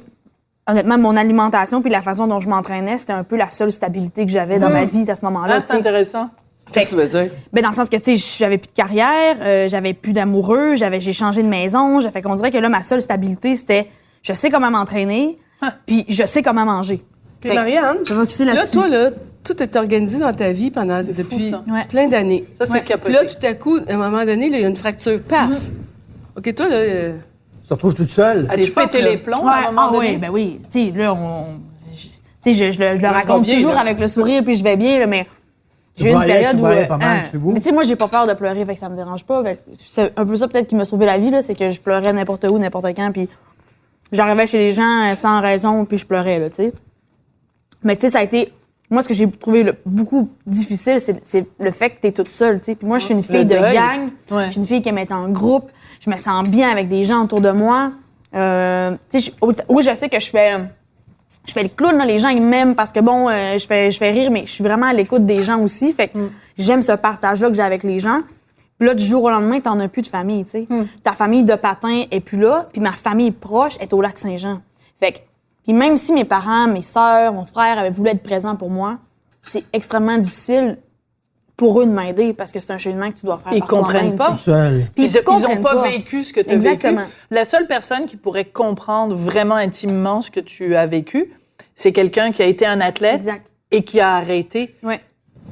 [SPEAKER 1] honnêtement, mon alimentation puis la façon dont je m'entraînais, c'était un peu la seule stabilité que j'avais dans ma vie à ce moment-là,
[SPEAKER 2] Ah,
[SPEAKER 1] tu
[SPEAKER 2] c'est
[SPEAKER 1] sais.
[SPEAKER 2] intéressant.
[SPEAKER 4] Qu'est-ce que tu veux dire?
[SPEAKER 1] Ben dans le sens que, tu sais, j'avais plus de carrière, j'avais plus d'amoureux, j'ai changé de maison, fait qu'on dirait que là, ma seule stabilité, c'était je sais comment m'entraîner, puis je sais comment manger.
[SPEAKER 4] Puis
[SPEAKER 1] Fait que
[SPEAKER 4] Marianne,
[SPEAKER 1] je vais focuser
[SPEAKER 4] là,
[SPEAKER 1] là-dessus.
[SPEAKER 4] toi, là, tout est organisé dans ta vie depuis
[SPEAKER 2] ça.
[SPEAKER 1] Ouais.
[SPEAKER 4] plein d'années.
[SPEAKER 2] Ça, c'est capoté.
[SPEAKER 4] Puis là, tout à coup, à un moment donné, là, il y a une fracture. Paf! OK, toi, là...
[SPEAKER 3] Tu te retrouves toute seule.
[SPEAKER 2] As-tu
[SPEAKER 4] T'es forte,
[SPEAKER 2] pété
[SPEAKER 4] là.
[SPEAKER 2] les plombs
[SPEAKER 1] Ouais,
[SPEAKER 2] à un moment donné?
[SPEAKER 1] oui, ben oui. Tu sais, là, tu sais, je le
[SPEAKER 4] je
[SPEAKER 1] raconte
[SPEAKER 4] vais bien,
[SPEAKER 1] toujours
[SPEAKER 4] là.
[SPEAKER 1] avec le sourire, puis je vais bien, là, mais j'ai eu une
[SPEAKER 3] braillais,
[SPEAKER 1] période
[SPEAKER 3] tu
[SPEAKER 1] où...
[SPEAKER 3] braillais pas mal chez vous.
[SPEAKER 1] Mais tu sais, moi, j'ai pas peur de pleurer, fait que ça me dérange pas. Fait que c'est un peu ça, peut-être, qui m'a sauvé la vie, là, c'est que je pleurais n'importe où, n'importe quand, puis j'arrivais chez les gens sans raison, puis je pleurais, là, tu sais. Mais tu sais, ça a été... Moi, ce que j'ai trouvé beaucoup difficile, c'est le fait que t'es toute seule, tu sais. Puis moi, je suis une fille de
[SPEAKER 2] deuil.
[SPEAKER 1] gang.
[SPEAKER 2] Ouais.
[SPEAKER 1] Je suis une fille qui aime être en groupe. Je me sens bien avec des gens autour de moi. Tu sais, oui, je sais que je fais le clown, là, les gens ils m'aiment parce que bon, je fais rire, mais je suis vraiment à l'écoute des gens aussi. Fait que j'aime ce partage-là que j'ai avec les gens. Puis là, du jour au lendemain, t'en as plus de famille, tu sais. Ta famille de patin est plus là, puis ma famille proche est au Lac-Saint-Jean. Fait que, puis même si mes parents, mes sœurs, mon frère avaient voulu être présents pour moi, c'est extrêmement difficile pour eux de m'aider parce que c'est un cheminement que tu dois faire
[SPEAKER 2] Ils
[SPEAKER 1] par
[SPEAKER 2] comprennent
[SPEAKER 1] toi-même,
[SPEAKER 2] pas.
[SPEAKER 1] tu sais.
[SPEAKER 3] Seul.
[SPEAKER 1] Puis
[SPEAKER 2] Ils
[SPEAKER 1] comprennent
[SPEAKER 2] n'ont pas vécu ce que tu as vécu.
[SPEAKER 1] Exactement.
[SPEAKER 2] La seule personne qui pourrait comprendre vraiment intimement ce que tu as vécu, c'est quelqu'un qui a été un athlète
[SPEAKER 1] Exact.
[SPEAKER 2] et qui a arrêté.
[SPEAKER 1] Ouais.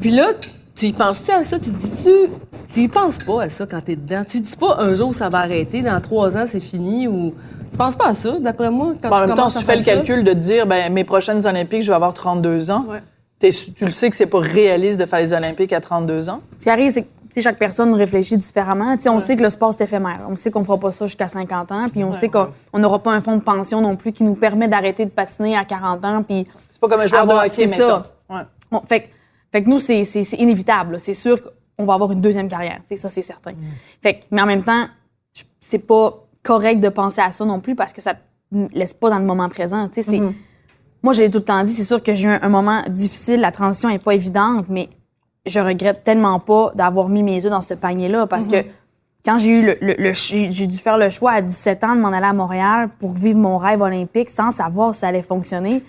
[SPEAKER 4] Puis là, tu y penses-tu à ça? Tu y penses pas à ça quand t'es dedans? Tu dis pas un jour ça va arrêter, dans 3 ans c'est fini ou. Tu penses pas à ça, d'après moi, quand
[SPEAKER 2] Bon, en
[SPEAKER 4] tu
[SPEAKER 2] même temps,
[SPEAKER 4] commences
[SPEAKER 2] si
[SPEAKER 4] à
[SPEAKER 2] tu fais
[SPEAKER 4] faire
[SPEAKER 2] le
[SPEAKER 4] ça?
[SPEAKER 2] calcul de te dire, ben, mes prochaines Olympiques, je vais avoir 32 ans,
[SPEAKER 1] Ouais.
[SPEAKER 2] tu le sais que c'est pas réaliste de faire les Olympiques à 32 ans.
[SPEAKER 1] Ce qui arrive, c'est que tu sais, chaque personne réfléchit différemment. Tu sais, on sait que le sport, c'est éphémère. On sait qu'on ne fera pas ça jusqu'à 50 ans. Puis on sait qu'on n'aura pas un fonds de pension non plus qui nous permet d'arrêter de patiner à 40 ans. Puis
[SPEAKER 2] C'est pas comme un joueur de hockey,
[SPEAKER 1] c'est
[SPEAKER 2] mettons.
[SPEAKER 1] ça.
[SPEAKER 2] Ouais.
[SPEAKER 1] Bon, fait que nous, c'est inévitable. Là. C'est sûr qu'on va avoir une deuxième carrière. Tu sais, ça, c'est certain. Fait que, mais en même temps, c'est pas correct de penser à ça non plus parce que ça te laisse pas dans le moment présent. Tu sais, moi, j'ai tout le temps dit, c'est sûr que j'ai eu un moment difficile. La transition est pas évidente, mais je regrette tellement pas d'avoir mis mes œufs dans ce panier-là parce que quand j'ai eu j'ai dû faire le choix à 17 ans de m'en aller à Montréal pour vivre mon rêve olympique sans savoir si ça allait fonctionner.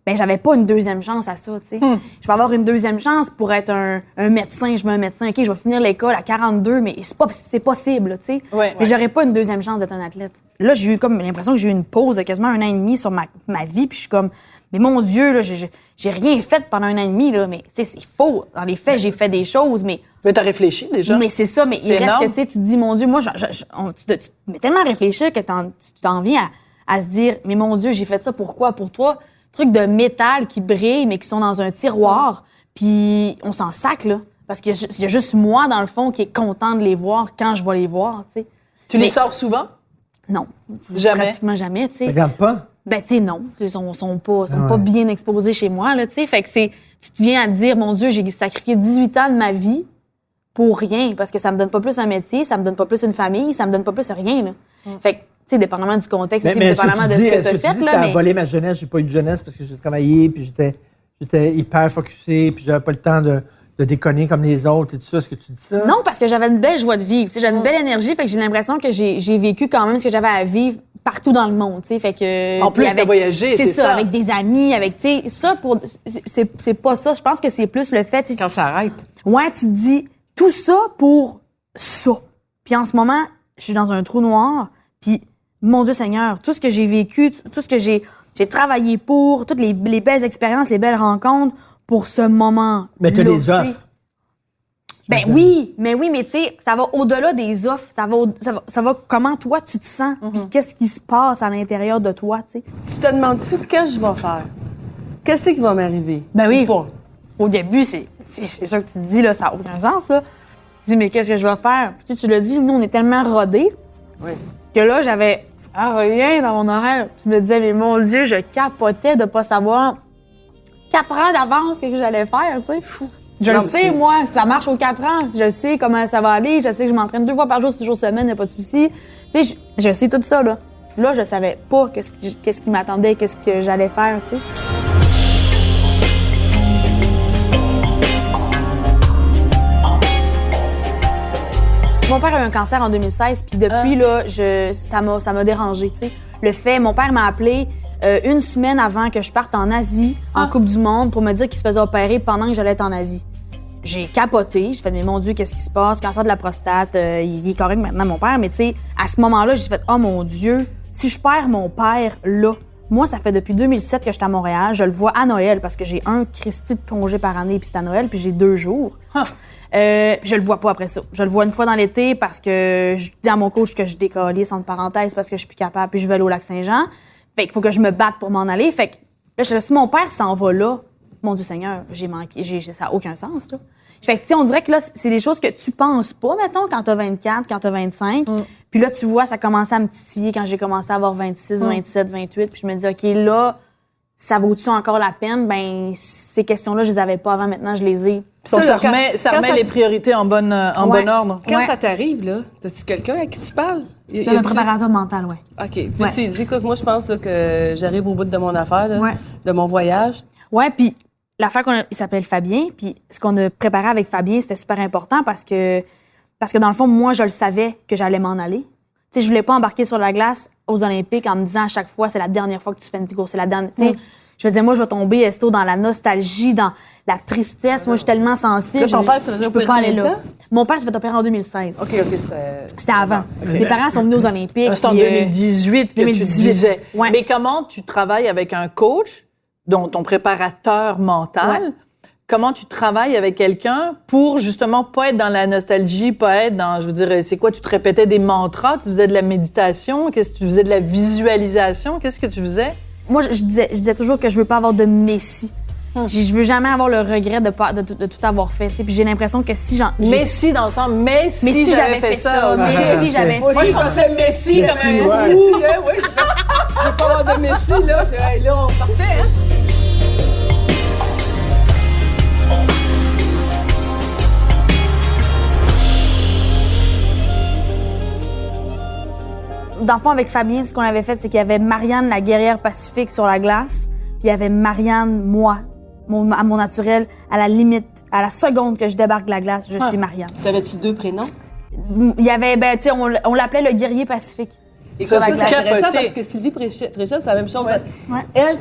[SPEAKER 1] Ben j'avais pas une deuxième chance à ça, tu sais. Je vais avoir une deuxième chance pour être un médecin. Je veux un médecin, OK, je vais finir l'école à 42, mais c'est possible, tu sais.
[SPEAKER 2] Ouais.
[SPEAKER 1] Mais j'aurais pas une deuxième chance d'être un athlète. Là, j'ai eu comme l'impression que j'ai eu une pause de quasiment 1 an et demi sur ma vie, puis je suis comme, mais mon Dieu, là, j'ai rien fait pendant 1 an et demi, là, mais tu sais, c'est faux. Dans les faits, j'ai fait des choses, mais
[SPEAKER 2] t'as réfléchi déjà.
[SPEAKER 1] mais c'est ça, mais il
[SPEAKER 2] C'est
[SPEAKER 1] reste
[SPEAKER 2] énorme.
[SPEAKER 1] que, tu sais, tu te dis, mon Dieu, moi, tu te mets tellement à réfléchir que tu t'en viens à se dire, mais mon Dieu, j'ai fait ça pourquoi? Pour toi, trucs de métal qui brillent, mais qui sont dans un tiroir, puis on s'en sac, là. Parce qu'il y a juste moi, dans le fond, qui est content de les voir quand je vais les voir, tu sais.
[SPEAKER 2] Tu les sors souvent?
[SPEAKER 1] Non.
[SPEAKER 2] Jamais?
[SPEAKER 1] Pratiquement jamais, tu sais.
[SPEAKER 3] Regarde pas.
[SPEAKER 1] Ben, tu sais, non. Ils sont pas bien exposés chez moi, là, tu sais. Fait que tu te viens à te dire, mon Dieu, j'ai sacrifié 18 ans de ma vie pour rien, parce que ça me donne pas plus un métier, ça me donne pas plus une famille, ça me donne pas plus rien, là. Fait que, tu sais, dépendamment du contexte, aussi, dépendamment de ce que tu as fait, là.
[SPEAKER 3] Ça a
[SPEAKER 1] Mais...
[SPEAKER 3] volé ma jeunesse. J'ai pas eu de jeunesse parce que j'ai travaillé, puis j'étais hyper focusé, puis j'avais pas le temps de déconner comme les autres et tout ça. Est-ce que tu dis ça?
[SPEAKER 1] Non, parce que j'avais une belle joie de vivre. Tu sais, j'avais une belle énergie, fait que j'ai l'impression que j'ai vécu quand même ce que j'avais à vivre partout dans le monde, tu sais, fait que
[SPEAKER 2] En plus,
[SPEAKER 1] puis
[SPEAKER 2] t'as voyagé, c'est ça.
[SPEAKER 1] avec des amis, avec tu sais, ça c'est pas ça, je pense que c'est plus le fait tu sais,
[SPEAKER 4] Quand ça arrête.
[SPEAKER 1] ouais, tu te dis tout ça pour ça. Puis en ce moment, je suis dans un trou noir, puis mon Dieu Seigneur, tout ce que j'ai vécu, tout ce que j'ai travaillé pour, toutes les belles expériences, les belles rencontres pour ce moment.
[SPEAKER 3] Mais t'as des offres.
[SPEAKER 1] Ben oui, mais tu sais, ça va au-delà des offres. Ça va comment toi tu te sens, puis qu'est-ce qui se passe à l'intérieur de toi, tu sais.
[SPEAKER 4] Tu te demandes-tu qu'est-ce que je vais faire? Qu'est-ce qui va m'arriver?
[SPEAKER 1] Ben oui.
[SPEAKER 4] Ou pas?
[SPEAKER 1] Au début, c'est ça que tu te dis, là, ça n'a aucun sens, là. Tu dis, mais qu'est-ce que je vais faire? Puis tu l'as dit, nous, on est tellement rodés que là, j'avais rien dans mon horaire. Je me disais, mais mon Dieu, je capotais de pas savoir 4 ans d'avance ce que j'allais faire, tu sais. Je le sais, moi, ça marche aux 4 ans. Je sais comment ça va aller. Je sais que je m'entraîne 2 fois par jour, 6 jours semaine, il n'y a pas de souci. Tu sais, je sais tout ça, là. Là, je savais pas qu'est-ce qui m'attendait, qu'est-ce que j'allais faire, tu sais. Mon père a eu un cancer en 2016, puis depuis, là, ça m'a dérangée, tu sais. Le fait, mon père m'a appelé 1 semaine avant que je parte en Asie, en Coupe du Monde, pour me dire qu'il se faisait opérer pendant que j'allais être en Asie. J'ai capoté, j'ai fait, mais mon Dieu, qu'est-ce qui se passe? Cancer de la prostate, il est correct maintenant, mon père, mais tu sais, à ce moment-là, j'ai fait, oh mon Dieu, si je perds mon père là, moi, ça fait depuis 2007 que je suis à Montréal, je le vois à Noël, parce que j'ai un Christi de congé par année, puis c'est à Noël, puis j'ai 2 jours. Je le vois pas après ça. Je le vois une fois dans l'été parce que je dis à mon coach que je décalisse entre parenthèses parce que je suis plus capable puis je vais aller au Lac-Saint-Jean. Fait qu'il faut que je me batte pour m'en aller. Fait que là, si mon père s'en va là, mon Dieu Seigneur, j'ai manqué, ça a aucun sens, là. Fait que, tu sais, on dirait que là, c'est des choses que tu penses pas, mettons, quand t'as 24, quand t'as 25. Puis là, tu vois, ça commençait à me titiller quand j'ai commencé à avoir 26, 27, 28. Puis je me dis, OK, là, ça vaut-tu encore la peine? Ben, ces questions-là, je les avais pas avant, maintenant, je les ai.
[SPEAKER 2] Donc, ça
[SPEAKER 4] quand
[SPEAKER 2] remet les priorités en bon ordre.
[SPEAKER 4] Quand ça t'arrive, là, as-tu quelqu'un à qui tu parles?
[SPEAKER 1] C'est un préparateur mental, ouais.
[SPEAKER 4] OK. Puis là, tu lui dis, écoute, moi, je pense là, que j'arrive au bout de mon affaire, là, de mon voyage.
[SPEAKER 1] Ouais, puis l'affaire il s'appelle Fabien, puis ce qu'on a préparé avec Fabien, c'était super important parce que dans le fond, moi, je le savais que j'allais m'en aller. Tu sais, je voulais pas embarquer sur la glace aux Olympiques en me disant à chaque fois, c'est la dernière fois que tu fais une course, c'est la dernière. Tu sais, Je veux dire, moi, je vais tomber, Esto, dans la nostalgie, dans la tristesse. Moi, je suis tellement sensible.
[SPEAKER 4] Là, ton père se faisait
[SPEAKER 1] je peux pas
[SPEAKER 4] opérer
[SPEAKER 1] aller
[SPEAKER 4] combien
[SPEAKER 1] là.
[SPEAKER 4] de temps?
[SPEAKER 1] Mon père s'est fait opérer en 2016.
[SPEAKER 4] OK,
[SPEAKER 1] C'était avant. Mes parents sont venus aux Olympiques.
[SPEAKER 2] C'est en
[SPEAKER 1] puis,
[SPEAKER 2] 2018 que
[SPEAKER 1] 2018.
[SPEAKER 2] tu disais.
[SPEAKER 1] Ouais.
[SPEAKER 2] Mais comment tu travailles avec un coach, dont ton préparateur mental,
[SPEAKER 1] Ouais.
[SPEAKER 2] comment tu travailles avec quelqu'un pour justement pas être dans la nostalgie, pas être dans, je veux dire, c'est quoi, tu te répétais des mantras, tu faisais de la méditation, qu'est-ce que tu faisais de la visualisation, qu'est-ce que tu faisais?
[SPEAKER 1] Moi, je disais toujours que je veux pas avoir de messie. Je veux jamais avoir le regret de tout avoir fait. T'sais. Puis j'ai l'impression que si j'en...
[SPEAKER 2] Messi dans le sens, mais si j'avais fait ça.
[SPEAKER 1] Mais si j'avais...
[SPEAKER 4] Moi, je pensais Messi comme un
[SPEAKER 3] ouais.
[SPEAKER 4] Messi, hein. Oui, je vais pas avoir de Messi, là. Hey, là, on partait, hein.
[SPEAKER 1] Dans le fond, avec Fabien, ce qu'on avait fait, c'est qu'il y avait Marianne, la guerrière pacifique, sur la glace. Puis il y avait Marianne, moi, à mon naturel, à la limite, à la seconde que je débarque de la glace, je suis Marianne.
[SPEAKER 4] T'avais-tu 2 prénoms?
[SPEAKER 1] Il y avait, ben, tu sais, on l'appelait le guerrier pacifique.
[SPEAKER 4] Et
[SPEAKER 2] Ça,
[SPEAKER 4] ça,
[SPEAKER 2] c'est
[SPEAKER 4] c'est intéressant
[SPEAKER 2] capoté.
[SPEAKER 4] parce que Sylvie Fréchette, c'est la même chose.
[SPEAKER 1] Ouais.
[SPEAKER 4] Elle,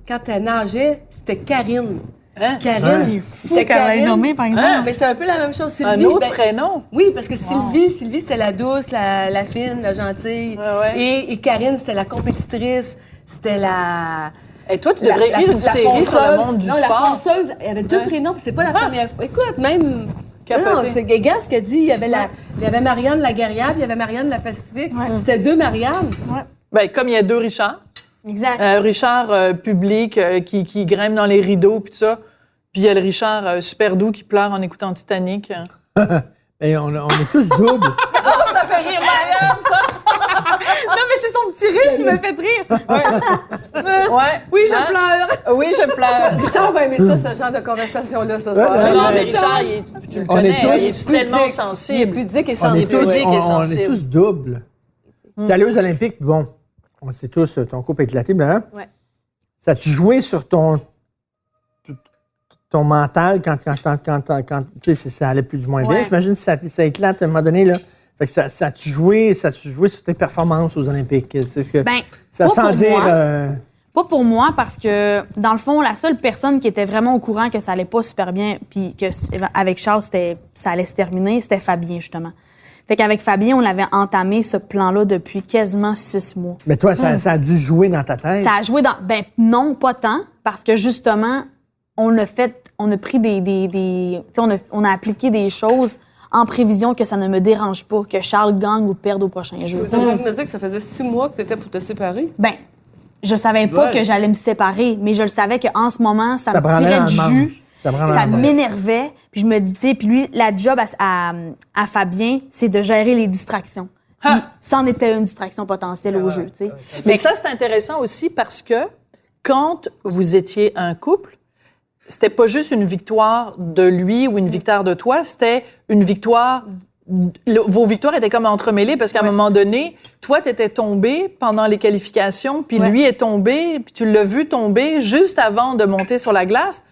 [SPEAKER 4] quand elle nageait, c'était Karine.
[SPEAKER 2] Hein?
[SPEAKER 4] Karine. C'était Karine.
[SPEAKER 1] par
[SPEAKER 2] Hein?
[SPEAKER 4] Mais c'est un peu la même chose. Sylvie,
[SPEAKER 2] Un autre
[SPEAKER 4] ben,
[SPEAKER 2] prénom?
[SPEAKER 4] oui, parce que Sylvie, c'était la douce, la fine, la gentille.
[SPEAKER 2] Ouais.
[SPEAKER 4] Et Karine, c'était la compétitrice, c'était la...
[SPEAKER 2] Et toi, tu devrais écrire une série sur le monde du
[SPEAKER 4] non,
[SPEAKER 2] sport.
[SPEAKER 4] la fonceuse, elle avait 2 prénoms, puis c'est pas la première fois. Écoute, même...
[SPEAKER 2] Capoté.
[SPEAKER 4] Non, c'est Guégan ce qu'elle dit. Il y avait Marianne la guerrière, puis il y avait Marianne la Pacifique. C'était 2 Marianne.
[SPEAKER 2] Ben, comme il y a 2 Richards.
[SPEAKER 1] Exact.
[SPEAKER 2] Richard public qui grimpe dans les rideaux puis tout ça. Puis il y a le Richard super doux qui pleure en écoutant Titanic.
[SPEAKER 3] Et on est tous doubles.
[SPEAKER 2] Oh, ça fait rire Marianne, ça!
[SPEAKER 1] Non, mais c'est son petit rire qui me fait rire.
[SPEAKER 2] Ouais.
[SPEAKER 1] Oui, je
[SPEAKER 2] Hein?
[SPEAKER 1] pleure.
[SPEAKER 2] Oui, je pleure.
[SPEAKER 4] Richard va aimer ça, ce genre de conversation-là, ce soir.
[SPEAKER 3] ouais,
[SPEAKER 2] Non, mais
[SPEAKER 3] ouais.
[SPEAKER 2] Richard, tu le
[SPEAKER 3] On est
[SPEAKER 2] connais,
[SPEAKER 3] tous
[SPEAKER 2] il est tellement
[SPEAKER 4] Il est
[SPEAKER 2] sensible.
[SPEAKER 4] pudique et
[SPEAKER 3] On est
[SPEAKER 4] sensible.
[SPEAKER 3] tous,
[SPEAKER 2] pudique et
[SPEAKER 3] on est
[SPEAKER 2] sensible.
[SPEAKER 3] tous doubles. T'es allé aux Olympiques, puis bon, on sait tous, ton couple éclaté, blablabla.
[SPEAKER 1] Ouais.
[SPEAKER 3] Ça a-tu joué sur ton mental quand tu sais, ça allait plus ou moins bien?
[SPEAKER 1] Ouais.
[SPEAKER 3] J'imagine que ça éclate à un moment donné, là. Fait que ça a-tu joué sur tes performances aux Olympiques? C'est ce que,
[SPEAKER 1] Ben,
[SPEAKER 3] ça
[SPEAKER 1] pas
[SPEAKER 3] sans
[SPEAKER 1] pour
[SPEAKER 3] dire...
[SPEAKER 1] moi. Pas pour moi, parce que, dans le fond, la seule personne qui était vraiment au courant que ça allait pas super bien, puis que avec Charles, ça allait se terminer, c'était Fabien, justement. Fait qu'avec Fabien, on avait entamé ce plan-là depuis quasiment 6 mois.
[SPEAKER 3] Mais toi, ça a dû jouer dans ta tête.
[SPEAKER 1] Ça a joué dans... Ben, non, pas tant, parce que, justement, on a pris tu sais, on a appliqué des choses en prévision que ça ne me dérange pas, que Charles gagne ou perde au prochain jeu.
[SPEAKER 4] Tu viens de me dire que ça faisait 6 mois que tu étais pour te séparer?
[SPEAKER 1] Ben, je savais pas que j'allais me séparer, mais je le savais qu'en ce moment, ça me
[SPEAKER 3] branlait
[SPEAKER 1] tirait
[SPEAKER 3] dans
[SPEAKER 1] du
[SPEAKER 3] le
[SPEAKER 1] jus.
[SPEAKER 3] manche. Ça branlait
[SPEAKER 1] Ça
[SPEAKER 3] dans le manche.
[SPEAKER 1] m'énervait. Puis je me dis, tu sais, puis lui, la job à Fabien, c'est de gérer les distractions. Puis ça en était une distraction potentielle au jeu, tu sais.
[SPEAKER 2] Mais ça, c'est intéressant aussi parce que quand vous étiez un couple, c'était pas juste une victoire de lui ou une victoire de toi, c'était une victoire... Vos victoires étaient comme entremêlées parce qu'à un moment donné, toi, t'étais tombé pendant les qualifications, puis lui est tombé, puis tu l'as vu tomber juste avant de monter sur la glace.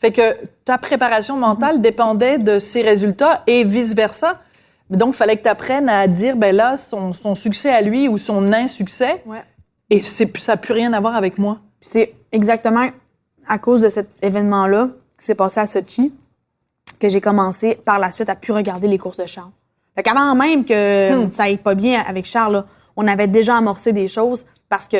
[SPEAKER 2] Fait que ta préparation mentale dépendait de ses résultats et vice-versa. Donc, il fallait que tu apprennes à dire, ben là, son succès à lui ou son insuccès, et ça n'a plus rien à voir avec moi.
[SPEAKER 1] Puis c'est exactement à cause de cet événement-là qui s'est passé à Sochi que j'ai commencé par la suite à plus regarder les courses de Charles. Fait qu'avant même que ça aille pas bien avec Charles, là, on avait déjà amorcé des choses parce que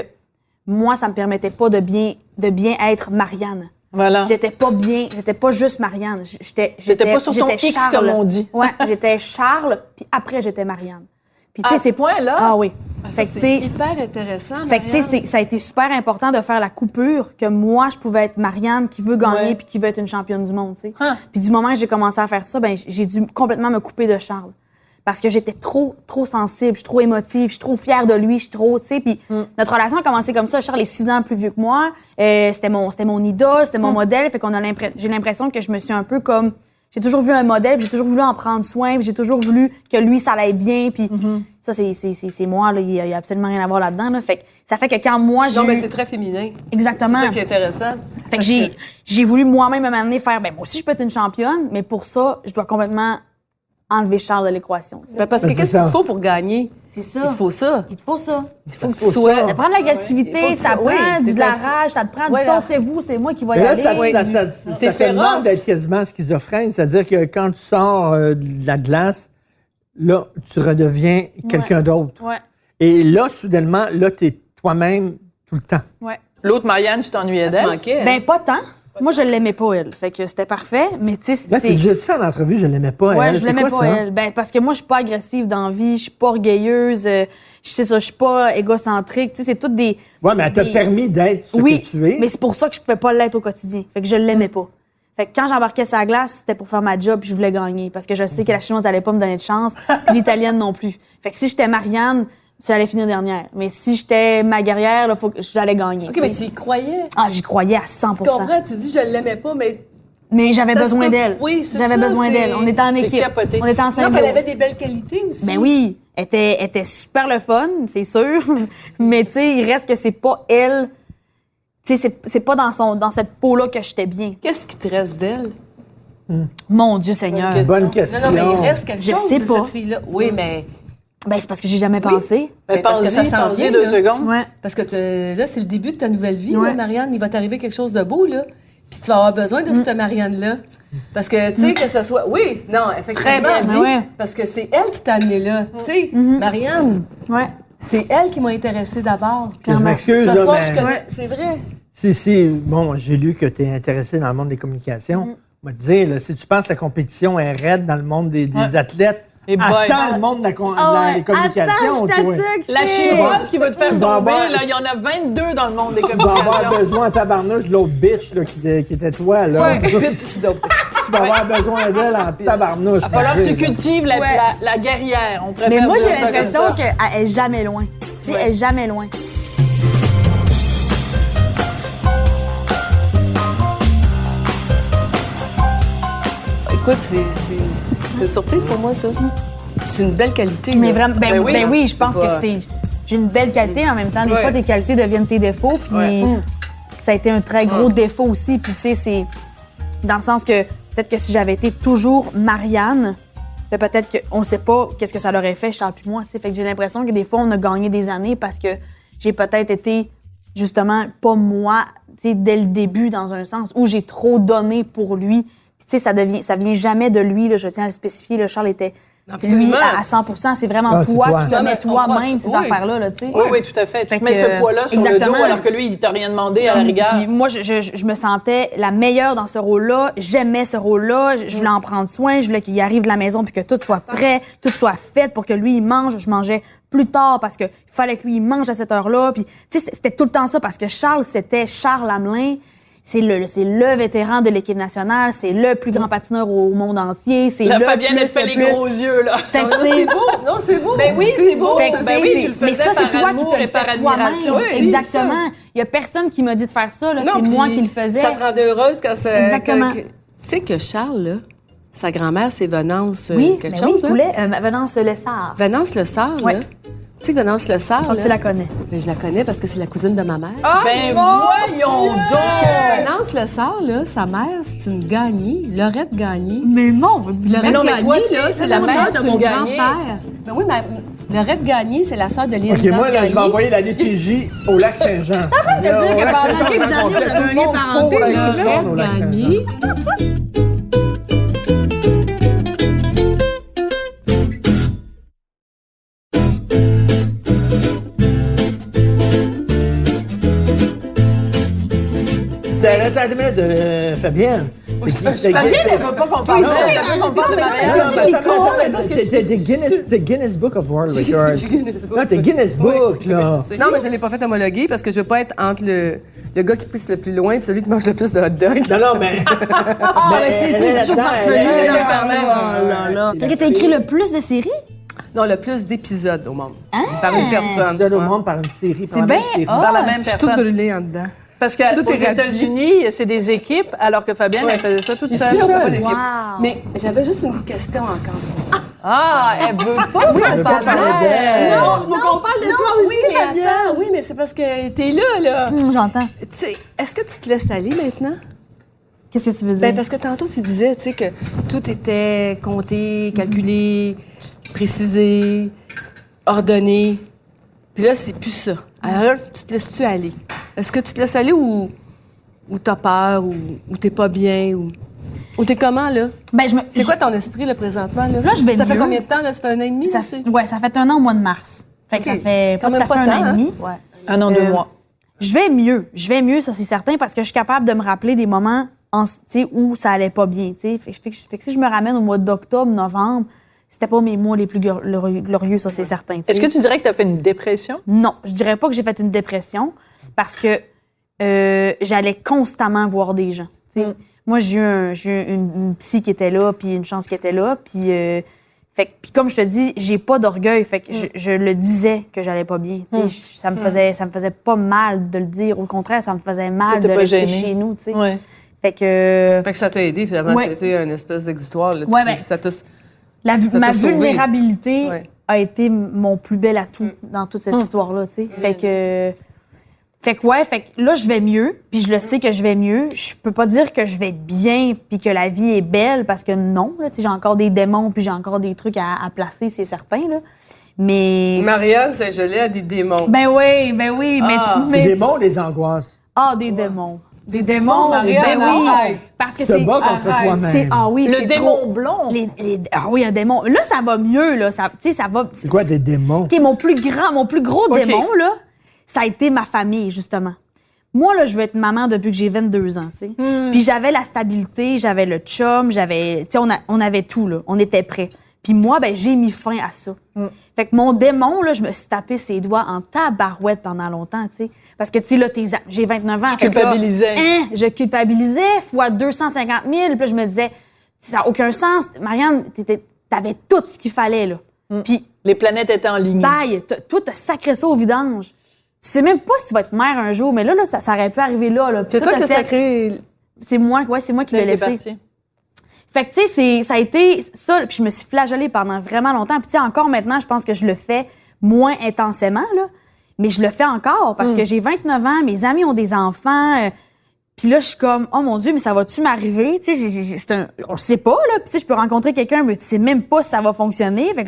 [SPEAKER 1] moi, ça me permettait pas de bien être Marianne.
[SPEAKER 2] Voilà.
[SPEAKER 1] J'étais pas juste Marianne. J'étais
[SPEAKER 2] pas sur ton X,
[SPEAKER 1] Charles.
[SPEAKER 2] comme on dit.
[SPEAKER 1] Ouais, j'étais Charles, puis après, j'étais Marianne. Puis, tu sais,
[SPEAKER 2] À ce point-là?
[SPEAKER 1] Ah oui.
[SPEAKER 4] Ça,
[SPEAKER 1] Fait que, tu
[SPEAKER 4] c'est
[SPEAKER 1] sais,
[SPEAKER 4] hyper intéressant,
[SPEAKER 1] fait que, tu sais, ça a été super important de faire la coupure, que moi, je pouvais être Marianne qui veut gagner puis qui veut être une championne du monde, tu sais. Puis du moment que j'ai commencé à faire ça, ben j'ai dû complètement me couper de Charles. Parce que j'étais trop sensible, je suis trop émotive, je suis trop fière de lui, je suis trop, tu sais. Puis notre relation a commencé comme ça. Charles est 6 ans plus vieux que moi. C'était mon idole, c'était mon modèle. Fait qu'on a j'ai l'impression que je me suis un peu comme... J'ai toujours vu un modèle, puis j'ai toujours voulu en prendre soin, puis j'ai toujours voulu que lui, ça allait bien, puis ça, c'est moi, là, il y a absolument rien à voir là-dedans, là. Fait que ça fait que quand moi, j'ai
[SPEAKER 4] Non, mais
[SPEAKER 1] eu-
[SPEAKER 4] c'est très féminin.
[SPEAKER 1] Exactement.
[SPEAKER 4] C'est ça qui est intéressant.
[SPEAKER 1] Fait que j'ai voulu moi-même m'amener faire, ben moi aussi, je peux être une championne, mais pour ça, je dois complètement enlever Charles de l'équation. tu sais.
[SPEAKER 4] Ben, parce que
[SPEAKER 3] C'est
[SPEAKER 4] qu'est-ce
[SPEAKER 3] ça.
[SPEAKER 4] qu'il faut pour gagner?
[SPEAKER 1] C'est ça.
[SPEAKER 4] Il faut ça.
[SPEAKER 1] Il te faut ça.
[SPEAKER 4] Il faut que
[SPEAKER 3] faut
[SPEAKER 4] tu sois...
[SPEAKER 3] ça.
[SPEAKER 1] Ça prend de
[SPEAKER 4] Il faut
[SPEAKER 1] l'agressivité,
[SPEAKER 4] que
[SPEAKER 1] ça
[SPEAKER 4] tu- oui,
[SPEAKER 1] prend
[SPEAKER 4] t'es
[SPEAKER 1] de la
[SPEAKER 4] pas-
[SPEAKER 1] rage, ça te prend
[SPEAKER 4] Ouais,
[SPEAKER 1] du
[SPEAKER 4] là.
[SPEAKER 1] tassez-vous, c'est moi qui vais y
[SPEAKER 3] Mais là,
[SPEAKER 1] aller.
[SPEAKER 3] ça
[SPEAKER 4] C'est
[SPEAKER 3] te demande
[SPEAKER 4] féroce.
[SPEAKER 3] d'être quasiment schizophrène. C'est-à-dire que quand tu sors de la glace, là, tu redeviens quelqu'un d'autre.
[SPEAKER 1] Ouais,
[SPEAKER 3] Et là, soudainement, là, t'es toi-même tout le temps.
[SPEAKER 1] ouais.
[SPEAKER 2] L'autre Marianne, tu t'ennuyais d'elle?
[SPEAKER 4] manquait.
[SPEAKER 1] Ben, pas tant. Moi, je l'aimais pas, elle. Fait que c'était parfait, mais tu sais,
[SPEAKER 3] Là, t'as déjà dit ça en entrevue, je l'aimais pas.
[SPEAKER 1] Ouais,
[SPEAKER 3] elle.
[SPEAKER 1] je
[SPEAKER 3] C'est
[SPEAKER 1] l'aimais
[SPEAKER 3] quoi,
[SPEAKER 1] pas,
[SPEAKER 3] ça?
[SPEAKER 1] elle. Ben, parce que moi, je suis pas agressive dans la vie, je suis pas orgueilleuse, je sais ça, je suis pas égocentrique. Tu sais, c'est toutes des.
[SPEAKER 3] Ouais, mais elle t'a
[SPEAKER 1] des-
[SPEAKER 3] permis d'être ce
[SPEAKER 1] Oui,
[SPEAKER 3] que tu es.
[SPEAKER 1] mais c'est pour ça que je pouvais pas l'être au quotidien. Fait que je l'aimais pas. Fait que quand j'embarquais sur la glace, c'était pour faire ma job puis je voulais gagner. Parce que je sais que la Chinoise allait pas me donner de chance, puis l'Italienne non plus. Fait que si j'étais Marianne, j'allais finir dernière. Mais si j'étais ma guerrière, là, faut que j'allais gagner.
[SPEAKER 4] OK, mais
[SPEAKER 1] tu sais.
[SPEAKER 4] tu y croyais.
[SPEAKER 1] Ah, j'y croyais à 100%.
[SPEAKER 4] Tu comprends? Tu dis, je l'aimais pas, mais...
[SPEAKER 1] Mais j'avais
[SPEAKER 4] Ça se
[SPEAKER 1] besoin
[SPEAKER 4] peut-
[SPEAKER 1] d'elle.
[SPEAKER 4] oui, c'est
[SPEAKER 1] J'avais
[SPEAKER 4] ça,
[SPEAKER 1] besoin
[SPEAKER 4] c'est-
[SPEAKER 1] d'elle. On était en
[SPEAKER 2] c'est
[SPEAKER 1] équipe.
[SPEAKER 2] capoté.
[SPEAKER 1] On était en
[SPEAKER 4] Non,
[SPEAKER 1] symbiose.
[SPEAKER 4] puis elle avait des belles qualités aussi.
[SPEAKER 1] Ben oui, elle était super le fun, c'est sûr. Mais tu sais, il reste que c'est pas elle. Tu sais, c'est pas dans cette peau-là que j'étais bien.
[SPEAKER 4] Qu'est-ce qui te reste d'elle?
[SPEAKER 1] Mon Dieu Seigneur.
[SPEAKER 3] Bonne question.
[SPEAKER 4] Non, mais il reste quelque
[SPEAKER 1] Je
[SPEAKER 4] chose
[SPEAKER 1] sais
[SPEAKER 4] de
[SPEAKER 1] pas.
[SPEAKER 4] cette fille-là. Oui, mais...
[SPEAKER 1] Ben, c'est parce que j'ai jamais pensé.
[SPEAKER 2] Ben,
[SPEAKER 4] parce que ça
[SPEAKER 2] pense-y,
[SPEAKER 4] s'en
[SPEAKER 2] pense-y
[SPEAKER 4] vient,
[SPEAKER 2] 2
[SPEAKER 4] là.
[SPEAKER 2] secondes.
[SPEAKER 1] Ouais.
[SPEAKER 4] Parce que là, c'est le début de ta nouvelle vie,
[SPEAKER 1] Ouais.
[SPEAKER 4] là, Marianne. Il va t'arriver quelque chose de beau, là. Puis tu vas avoir besoin de cette Marianne-là. Parce que, tu sais, que ce soit... Oui, non, effectivement.
[SPEAKER 2] Très bien dit.
[SPEAKER 1] Ouais.
[SPEAKER 4] Parce que c'est elle qui t'a amené là. Tu sais, Marianne,
[SPEAKER 1] Ouais.
[SPEAKER 4] c'est elle qui m'a intéressée d'abord.
[SPEAKER 3] Je m'excuse,
[SPEAKER 4] Ce
[SPEAKER 3] là,
[SPEAKER 4] soir,
[SPEAKER 3] mais
[SPEAKER 4] je connais... C'est vrai.
[SPEAKER 3] si, bon, j'ai lu que tu es intéressé dans le monde des communications. On va te dire, là, si tu penses que la compétition est raide dans le monde des athlètes,
[SPEAKER 2] Et boy.
[SPEAKER 3] attends le monde de
[SPEAKER 1] Ah
[SPEAKER 3] des communications,
[SPEAKER 1] Attends,
[SPEAKER 3] toi.
[SPEAKER 2] La
[SPEAKER 1] Chine.
[SPEAKER 2] chinoise qui va te faire
[SPEAKER 3] Tu vas
[SPEAKER 2] tomber,
[SPEAKER 3] avoir-
[SPEAKER 2] là, il y en a 22 dans le monde des
[SPEAKER 3] Tu vas avoir
[SPEAKER 2] communications.
[SPEAKER 3] besoin en tabarnouche de l'autre bitch là, qui était toi. Là. Tu vas avoir besoin d'elle en tabarnouche.
[SPEAKER 2] Il va falloir que tu
[SPEAKER 3] je veux dire,
[SPEAKER 2] cultives
[SPEAKER 1] Ouais.
[SPEAKER 2] la guerrière. On préfère
[SPEAKER 1] Mais moi,
[SPEAKER 2] dire
[SPEAKER 1] j'ai
[SPEAKER 2] ça comme
[SPEAKER 1] l'impression
[SPEAKER 2] ça.
[SPEAKER 1] qu'elle est jamais loin. Tu sais, elle est jamais loin.
[SPEAKER 4] Écoute, c'est une surprise pour moi, ça. C'est une belle qualité.
[SPEAKER 1] Mais
[SPEAKER 4] là.
[SPEAKER 1] vraiment,
[SPEAKER 2] Ben oui.
[SPEAKER 1] ben oui, je pense
[SPEAKER 4] C'est pas-
[SPEAKER 1] que c'est. J'ai une belle qualité, mais en même temps, des
[SPEAKER 2] Ouais.
[SPEAKER 1] fois, tes qualités deviennent tes défauts. Puis
[SPEAKER 2] Ouais.
[SPEAKER 1] ça a été un très gros défaut aussi. Puis tu sais, c'est dans le sens que peut-être que si j'avais été toujours Marianne, ben, peut-être qu'on ne sait pas qu'est-ce que ça leur aurait fait, Charles puis moi. Tu sais. Fait que j'ai l'impression que des fois, on a gagné des années parce que j'ai peut-être été justement pas moi, tu sais, dès le début dans un sens où j'ai trop donné pour lui. Puis tu sais, ça vient jamais de lui. Là, je tiens à le spécifier. Là, Charles était lui
[SPEAKER 4] Absolument.
[SPEAKER 1] à 100%. C'est vraiment
[SPEAKER 3] Ah, c'est
[SPEAKER 1] toi
[SPEAKER 3] toi.
[SPEAKER 1] qui te
[SPEAKER 4] Non,
[SPEAKER 1] mets
[SPEAKER 4] mais on croit-
[SPEAKER 1] toi-même ces
[SPEAKER 4] oui.
[SPEAKER 1] affaires-là, là, tu sais.
[SPEAKER 2] Oui, oui, tout à fait. Tu
[SPEAKER 1] Fait
[SPEAKER 2] te mets
[SPEAKER 1] que,
[SPEAKER 2] ce poids-là sur le
[SPEAKER 1] exactement.
[SPEAKER 2] dos alors que lui, il t'a rien demandé à la rigueur.
[SPEAKER 1] Puis moi, je me sentais la meilleure dans ce rôle-là. J'aimais ce rôle-là. Je voulais en prendre soin. Je voulais qu'il arrive de la maison puis que tout soit prêt, tout soit fait pour que lui, il mange. Je mangeais plus tard parce qu'il fallait que lui, il mange à cette heure-là. Puis, tu sais, c'était tout le temps ça parce que Charles, c'était Charles Hamelin. C'est le vétéran de l'équipe nationale. C'est le plus grand patineur au monde entier. C'est
[SPEAKER 2] La
[SPEAKER 1] le
[SPEAKER 2] Fabienne,
[SPEAKER 1] plus,
[SPEAKER 2] elle fait
[SPEAKER 1] le
[SPEAKER 2] les
[SPEAKER 1] plus.
[SPEAKER 2] gros yeux, là.
[SPEAKER 1] Fait que,
[SPEAKER 4] Non,
[SPEAKER 1] tu sais,
[SPEAKER 4] c'est beau. Non, c'est beau.
[SPEAKER 2] Ben oui, c'est beau.
[SPEAKER 1] Fait que,
[SPEAKER 2] Ben
[SPEAKER 1] tu
[SPEAKER 2] oui,
[SPEAKER 1] sais,
[SPEAKER 2] tu le
[SPEAKER 1] mais
[SPEAKER 2] faisais
[SPEAKER 1] ça, c'est
[SPEAKER 2] par
[SPEAKER 1] toi qui
[SPEAKER 2] amour
[SPEAKER 1] te le
[SPEAKER 2] et par
[SPEAKER 1] fais toi-même.
[SPEAKER 2] admiration aussi.
[SPEAKER 1] Exactement. Il y a personne qui m'a dit de faire ça. là.
[SPEAKER 4] Non,
[SPEAKER 1] C'est moi
[SPEAKER 4] puis
[SPEAKER 1] qui le faisais.
[SPEAKER 4] Ça te rendait heureuse quand ça...
[SPEAKER 1] Exactement.
[SPEAKER 4] Tu sais que Charles, là, sa grand-mère, c'est Venance
[SPEAKER 1] Oui,
[SPEAKER 4] quelque
[SPEAKER 1] ben
[SPEAKER 4] chose,
[SPEAKER 1] oui,
[SPEAKER 4] hein?
[SPEAKER 1] Coulait, Venance Lessard.
[SPEAKER 4] Venance Le Sart,
[SPEAKER 1] Ouais.
[SPEAKER 4] là. Tu sais que Venance Le Sart,
[SPEAKER 1] Oh,
[SPEAKER 4] là,
[SPEAKER 1] tu la connais.
[SPEAKER 4] ben, je la connais parce que c'est la cousine de ma mère.
[SPEAKER 2] Ben voyons donc!
[SPEAKER 4] Venance Le Sart, là, sa mère, c'est une gagnée, Laurette Gagné.
[SPEAKER 1] Mais non, on dit
[SPEAKER 4] Laurette
[SPEAKER 2] non, mais toi,
[SPEAKER 4] Gagné, là, c'est la
[SPEAKER 2] comment
[SPEAKER 4] mère
[SPEAKER 2] ça,
[SPEAKER 4] de
[SPEAKER 2] c'est
[SPEAKER 4] mon
[SPEAKER 2] une Gagné?
[SPEAKER 4] grand-père. Ben oui, Laurette Gagné, c'est la sœur de Léa
[SPEAKER 3] OK, moi, là, je vais envoyer la DPJ au lac Saint-Jean.
[SPEAKER 1] de dire que pendant quelques années, on avait un lien parenté,
[SPEAKER 4] Laurette Gagné.
[SPEAKER 3] T'as une minute, Fabienne.
[SPEAKER 2] Fabienne, elle veut pas qu'on parle de ça. Elle veut qu'on parle de Marianne.
[SPEAKER 3] T'es Guinness Book of World Records. Non, t'es Guinness Book, là.
[SPEAKER 4] Non, mais je ne l'ai pas fait homologuer parce que je veux pas être entre le gars qui pisse le plus loin et celui qui mange le plus de hot dog.
[SPEAKER 3] Non, non, mais...
[SPEAKER 1] Ah, mais c'est sûr, c'est toujours farfelu.
[SPEAKER 3] c'est
[SPEAKER 1] ça. Oh là là. Fait que t'as écrit le plus de séries?
[SPEAKER 4] Non, le plus d'épisodes au monde. Par une personne.
[SPEAKER 3] Donne au
[SPEAKER 4] Ouais.
[SPEAKER 3] monde par une série.
[SPEAKER 1] C'est bien
[SPEAKER 2] Par la même
[SPEAKER 4] Je suis toute
[SPEAKER 2] personne.
[SPEAKER 4] brûlée en dedans.
[SPEAKER 2] Parce qu'aux
[SPEAKER 4] Tout est radis.
[SPEAKER 2] États-Unis, c'est des équipes, alors que Fabienne, elle faisait ça toute
[SPEAKER 4] Ici,
[SPEAKER 2] seule.
[SPEAKER 4] on fait pas d'équipe.
[SPEAKER 1] Wow.
[SPEAKER 4] Mais j'avais juste une question encore.
[SPEAKER 2] Ah, elle veut pas qu'on
[SPEAKER 3] veut pas
[SPEAKER 2] parle
[SPEAKER 3] parler
[SPEAKER 2] d'elle.
[SPEAKER 3] d'elle.
[SPEAKER 4] Non, on parle de toi aussi, mais attends, oui, mais c'est parce que t'es là.
[SPEAKER 1] J'entends.
[SPEAKER 4] Tu sais, est-ce que tu te laisses aller maintenant?
[SPEAKER 1] Qu'est-ce que tu veux dire?
[SPEAKER 4] Ben, parce que tantôt, tu disais, tu sais, que tout était compté, calculé, précisé, ordonné. Puis là, c'est plus ça. Alors là, tu te laisses-tu aller? Est-ce que tu te laisses aller ou t'as peur ou t'es pas bien ou t'es comment, là?
[SPEAKER 1] Ben,
[SPEAKER 4] C'est quoi ton esprit, là, présentement, là?
[SPEAKER 1] Là, je vais
[SPEAKER 4] Ça fait
[SPEAKER 1] mieux.
[SPEAKER 4] combien de temps, là? Ça fait 1 an et demi?
[SPEAKER 1] ça fait 1 an au mois de mars. Fait que
[SPEAKER 4] Ok.
[SPEAKER 1] ça fait
[SPEAKER 4] Quand
[SPEAKER 1] pas
[SPEAKER 4] même
[SPEAKER 1] tout à fait
[SPEAKER 4] pas
[SPEAKER 1] 1
[SPEAKER 4] tant,
[SPEAKER 1] an et demi.
[SPEAKER 4] hein?
[SPEAKER 2] 1 an, 2 mois.
[SPEAKER 1] Je vais mieux, ça c'est certain, parce que je suis capable de me rappeler des moments tu sais, où ça allait pas bien. Tu sais. Fait que si je me ramène au mois d'octobre, novembre, c'était pas mes mois les plus glorieux, ça c'est certain. tu sais.
[SPEAKER 2] Est-ce que tu dirais que tu as fait une dépression?
[SPEAKER 1] Non, je dirais pas que j'ai fait une dépression, parce que j'allais constamment voir des gens. Tu sais. Moi, j'ai eu une psy qui était là, puis une chance qui était là, puis puis comme je te dis, j'ai pas d'orgueil, fait que je le disais que j'allais pas bien. Tu sais. Ça me faisait pas mal de le dire. Au contraire, ça me faisait mal
[SPEAKER 2] T'étais
[SPEAKER 1] de
[SPEAKER 2] pas
[SPEAKER 1] rester
[SPEAKER 2] gênée.
[SPEAKER 1] chez nous. Tu sais.
[SPEAKER 2] Ouais.
[SPEAKER 1] Fait que
[SPEAKER 4] Fait que ça t'a aidé, finalement.
[SPEAKER 1] Ouais.
[SPEAKER 4] C'était une espèce d'exutoire, là.
[SPEAKER 1] Ouais, ben,
[SPEAKER 4] Ça t'a...
[SPEAKER 1] ma
[SPEAKER 4] t'a sauvé.
[SPEAKER 1] vulnérabilité
[SPEAKER 4] Ouais.
[SPEAKER 1] a été mon plus bel atout dans toute cette histoire-là. Tu sais. Fait que là, je vais mieux, puis je le sais que je vais mieux. Je peux pas dire que je vais bien, puis que la vie est belle, parce que non. Là, tu sais, j'ai encore des démons, puis j'ai encore des trucs à placer, c'est certain. Là. Mais...
[SPEAKER 4] Marianne Saint-Gelais a des démons.
[SPEAKER 1] Ben oui,
[SPEAKER 4] Ah.
[SPEAKER 1] mais...
[SPEAKER 3] Les démons, les angoisses.
[SPEAKER 1] Ah, des démons. Des démons,
[SPEAKER 4] Marianne,
[SPEAKER 1] ben oui.
[SPEAKER 4] arrête.
[SPEAKER 1] Parce que
[SPEAKER 3] Te
[SPEAKER 1] c'est...
[SPEAKER 3] bats contre toi-même.
[SPEAKER 1] Oui,
[SPEAKER 2] Le
[SPEAKER 1] c'est
[SPEAKER 2] démon
[SPEAKER 1] trop...
[SPEAKER 2] blond.
[SPEAKER 1] Ah oui, un démon. Là, ça va mieux, là. Ça, tu sais, ça va...
[SPEAKER 3] C'est quoi des démons?
[SPEAKER 1] OK, mon plus gros
[SPEAKER 2] OK.
[SPEAKER 1] démon, là, ça a été ma famille, justement. Moi, là, je veux être maman depuis que j'ai 22 ans, tu sais. Puis j'avais la stabilité, j'avais le chum, j'avais... Tu sais, on avait tout, là. On était prêts. Puis moi, ben j'ai mis fin à ça. Fait que mon démon, là, je me suis tapé ses doigts en tabarouette pendant longtemps, tu sais. Parce que, tu sais, là, j'ai 29 ans.
[SPEAKER 2] Tu
[SPEAKER 1] fait que là,
[SPEAKER 2] culpabilisais.
[SPEAKER 1] je culpabilisais fois 250 000. Puis là, je me disais, ça n'a aucun sens. Marianne, t'avais tout ce qu'il fallait, là. Puis,
[SPEAKER 2] Les planètes étaient en ligne.
[SPEAKER 1] bye, toi, t'as sacré ça au vidange. Tu sais même pas si tu vas être mère un jour, mais là, ça aurait pu arriver là. Puis
[SPEAKER 4] C'est toi
[SPEAKER 1] t'as
[SPEAKER 4] qui as sacré...
[SPEAKER 1] C'est moi qui l'ai
[SPEAKER 2] T'es
[SPEAKER 1] laissé.
[SPEAKER 2] parti.
[SPEAKER 1] Fait que, tu sais, ça a été ça. Puis je me suis flagellée pendant vraiment longtemps. Puis, tu sais, encore maintenant, je pense que je le fais moins intensément, là. Mais je le fais encore parce que j'ai 29 ans, mes amis ont des enfants. Puis là, je suis comme, oh mon Dieu, mais ça va-tu m'arriver? Tu sais, on le sait pas, là. Puis, tu sais, je peux rencontrer quelqu'un, mais tu sais même pas si ça va fonctionner. Fait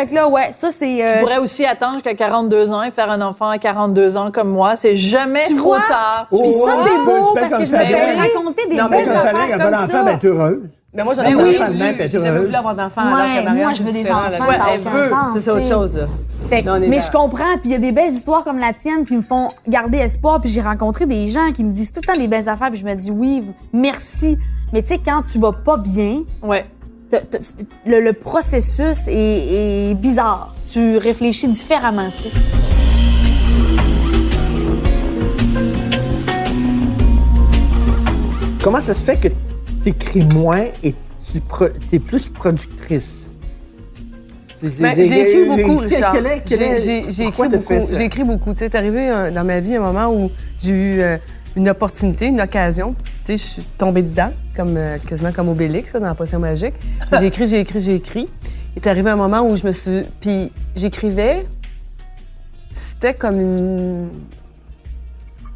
[SPEAKER 1] que là, ouais, ça, c'est...
[SPEAKER 2] Tu pourrais aussi attendre jusqu'à 42 ans et faire un enfant à 42 ans comme moi. C'est jamais
[SPEAKER 1] Tu
[SPEAKER 2] trop
[SPEAKER 1] vois?
[SPEAKER 2] tard.
[SPEAKER 3] Oh,
[SPEAKER 1] Puis ça,
[SPEAKER 3] ouais,
[SPEAKER 1] c'est
[SPEAKER 3] tu peux-
[SPEAKER 1] beau
[SPEAKER 3] tu peux
[SPEAKER 1] parce
[SPEAKER 3] être
[SPEAKER 1] que je
[SPEAKER 3] comme
[SPEAKER 1] me
[SPEAKER 3] ça,
[SPEAKER 1] fais
[SPEAKER 3] hein?
[SPEAKER 1] raconter des
[SPEAKER 3] Non, mais
[SPEAKER 1] belles
[SPEAKER 3] comme ça,
[SPEAKER 1] affaires
[SPEAKER 3] quand
[SPEAKER 1] comme
[SPEAKER 3] pas d'enfant,
[SPEAKER 1] ça.
[SPEAKER 3] ben, t'es heureuse.
[SPEAKER 4] Mais moi, j'en
[SPEAKER 3] Ben
[SPEAKER 4] ai
[SPEAKER 3] oui.
[SPEAKER 4] pas
[SPEAKER 3] Lui,
[SPEAKER 4] voulu.
[SPEAKER 3] t'es
[SPEAKER 4] J'ai jamais
[SPEAKER 3] heureuse.
[SPEAKER 4] voulu avoir d'enfants.
[SPEAKER 1] Ouais,
[SPEAKER 4] alors que Marianne,
[SPEAKER 1] moi, je
[SPEAKER 4] c'est
[SPEAKER 1] veux des
[SPEAKER 4] différent,
[SPEAKER 1] enfants,
[SPEAKER 4] là.
[SPEAKER 1] ça a
[SPEAKER 4] Elle
[SPEAKER 1] aucun
[SPEAKER 4] veut.
[SPEAKER 1] sens,
[SPEAKER 4] C'est ça, autre
[SPEAKER 1] tu sais.
[SPEAKER 4] chose, là.
[SPEAKER 1] Fait que-
[SPEAKER 4] Non, on est
[SPEAKER 1] mais
[SPEAKER 4] là.
[SPEAKER 1] je comprends, puis il y a des belles histoires comme la tienne qui me font garder espoir, puis j'ai rencontré des gens qui me disent tout le temps des belles affaires, puis je me dis oui, merci. Mais tu sais, quand tu vas pas bien,
[SPEAKER 2] Ouais.
[SPEAKER 1] le processus est bizarre. Tu réfléchis différemment, tu sais.
[SPEAKER 3] Comment ça se fait que t'écris moins et t'es plus productrice?
[SPEAKER 4] Ben, j'ai écrit beaucoup, Richard. J'ai
[SPEAKER 3] pourquoi
[SPEAKER 4] écrit
[SPEAKER 3] t'as fait
[SPEAKER 4] beaucoup.
[SPEAKER 3] ça?
[SPEAKER 4] J'ai écrit beaucoup. Tu sais, c'est arrivé dans ma vie un moment où j'ai eu une opportunité, une occasion. Tu sais, je suis tombée dedans, quasiment comme Obélix, là, dans la potion magique. J'ai écrit. Il est arrivé un moment où je me suis... Puis j'écrivais, c'était comme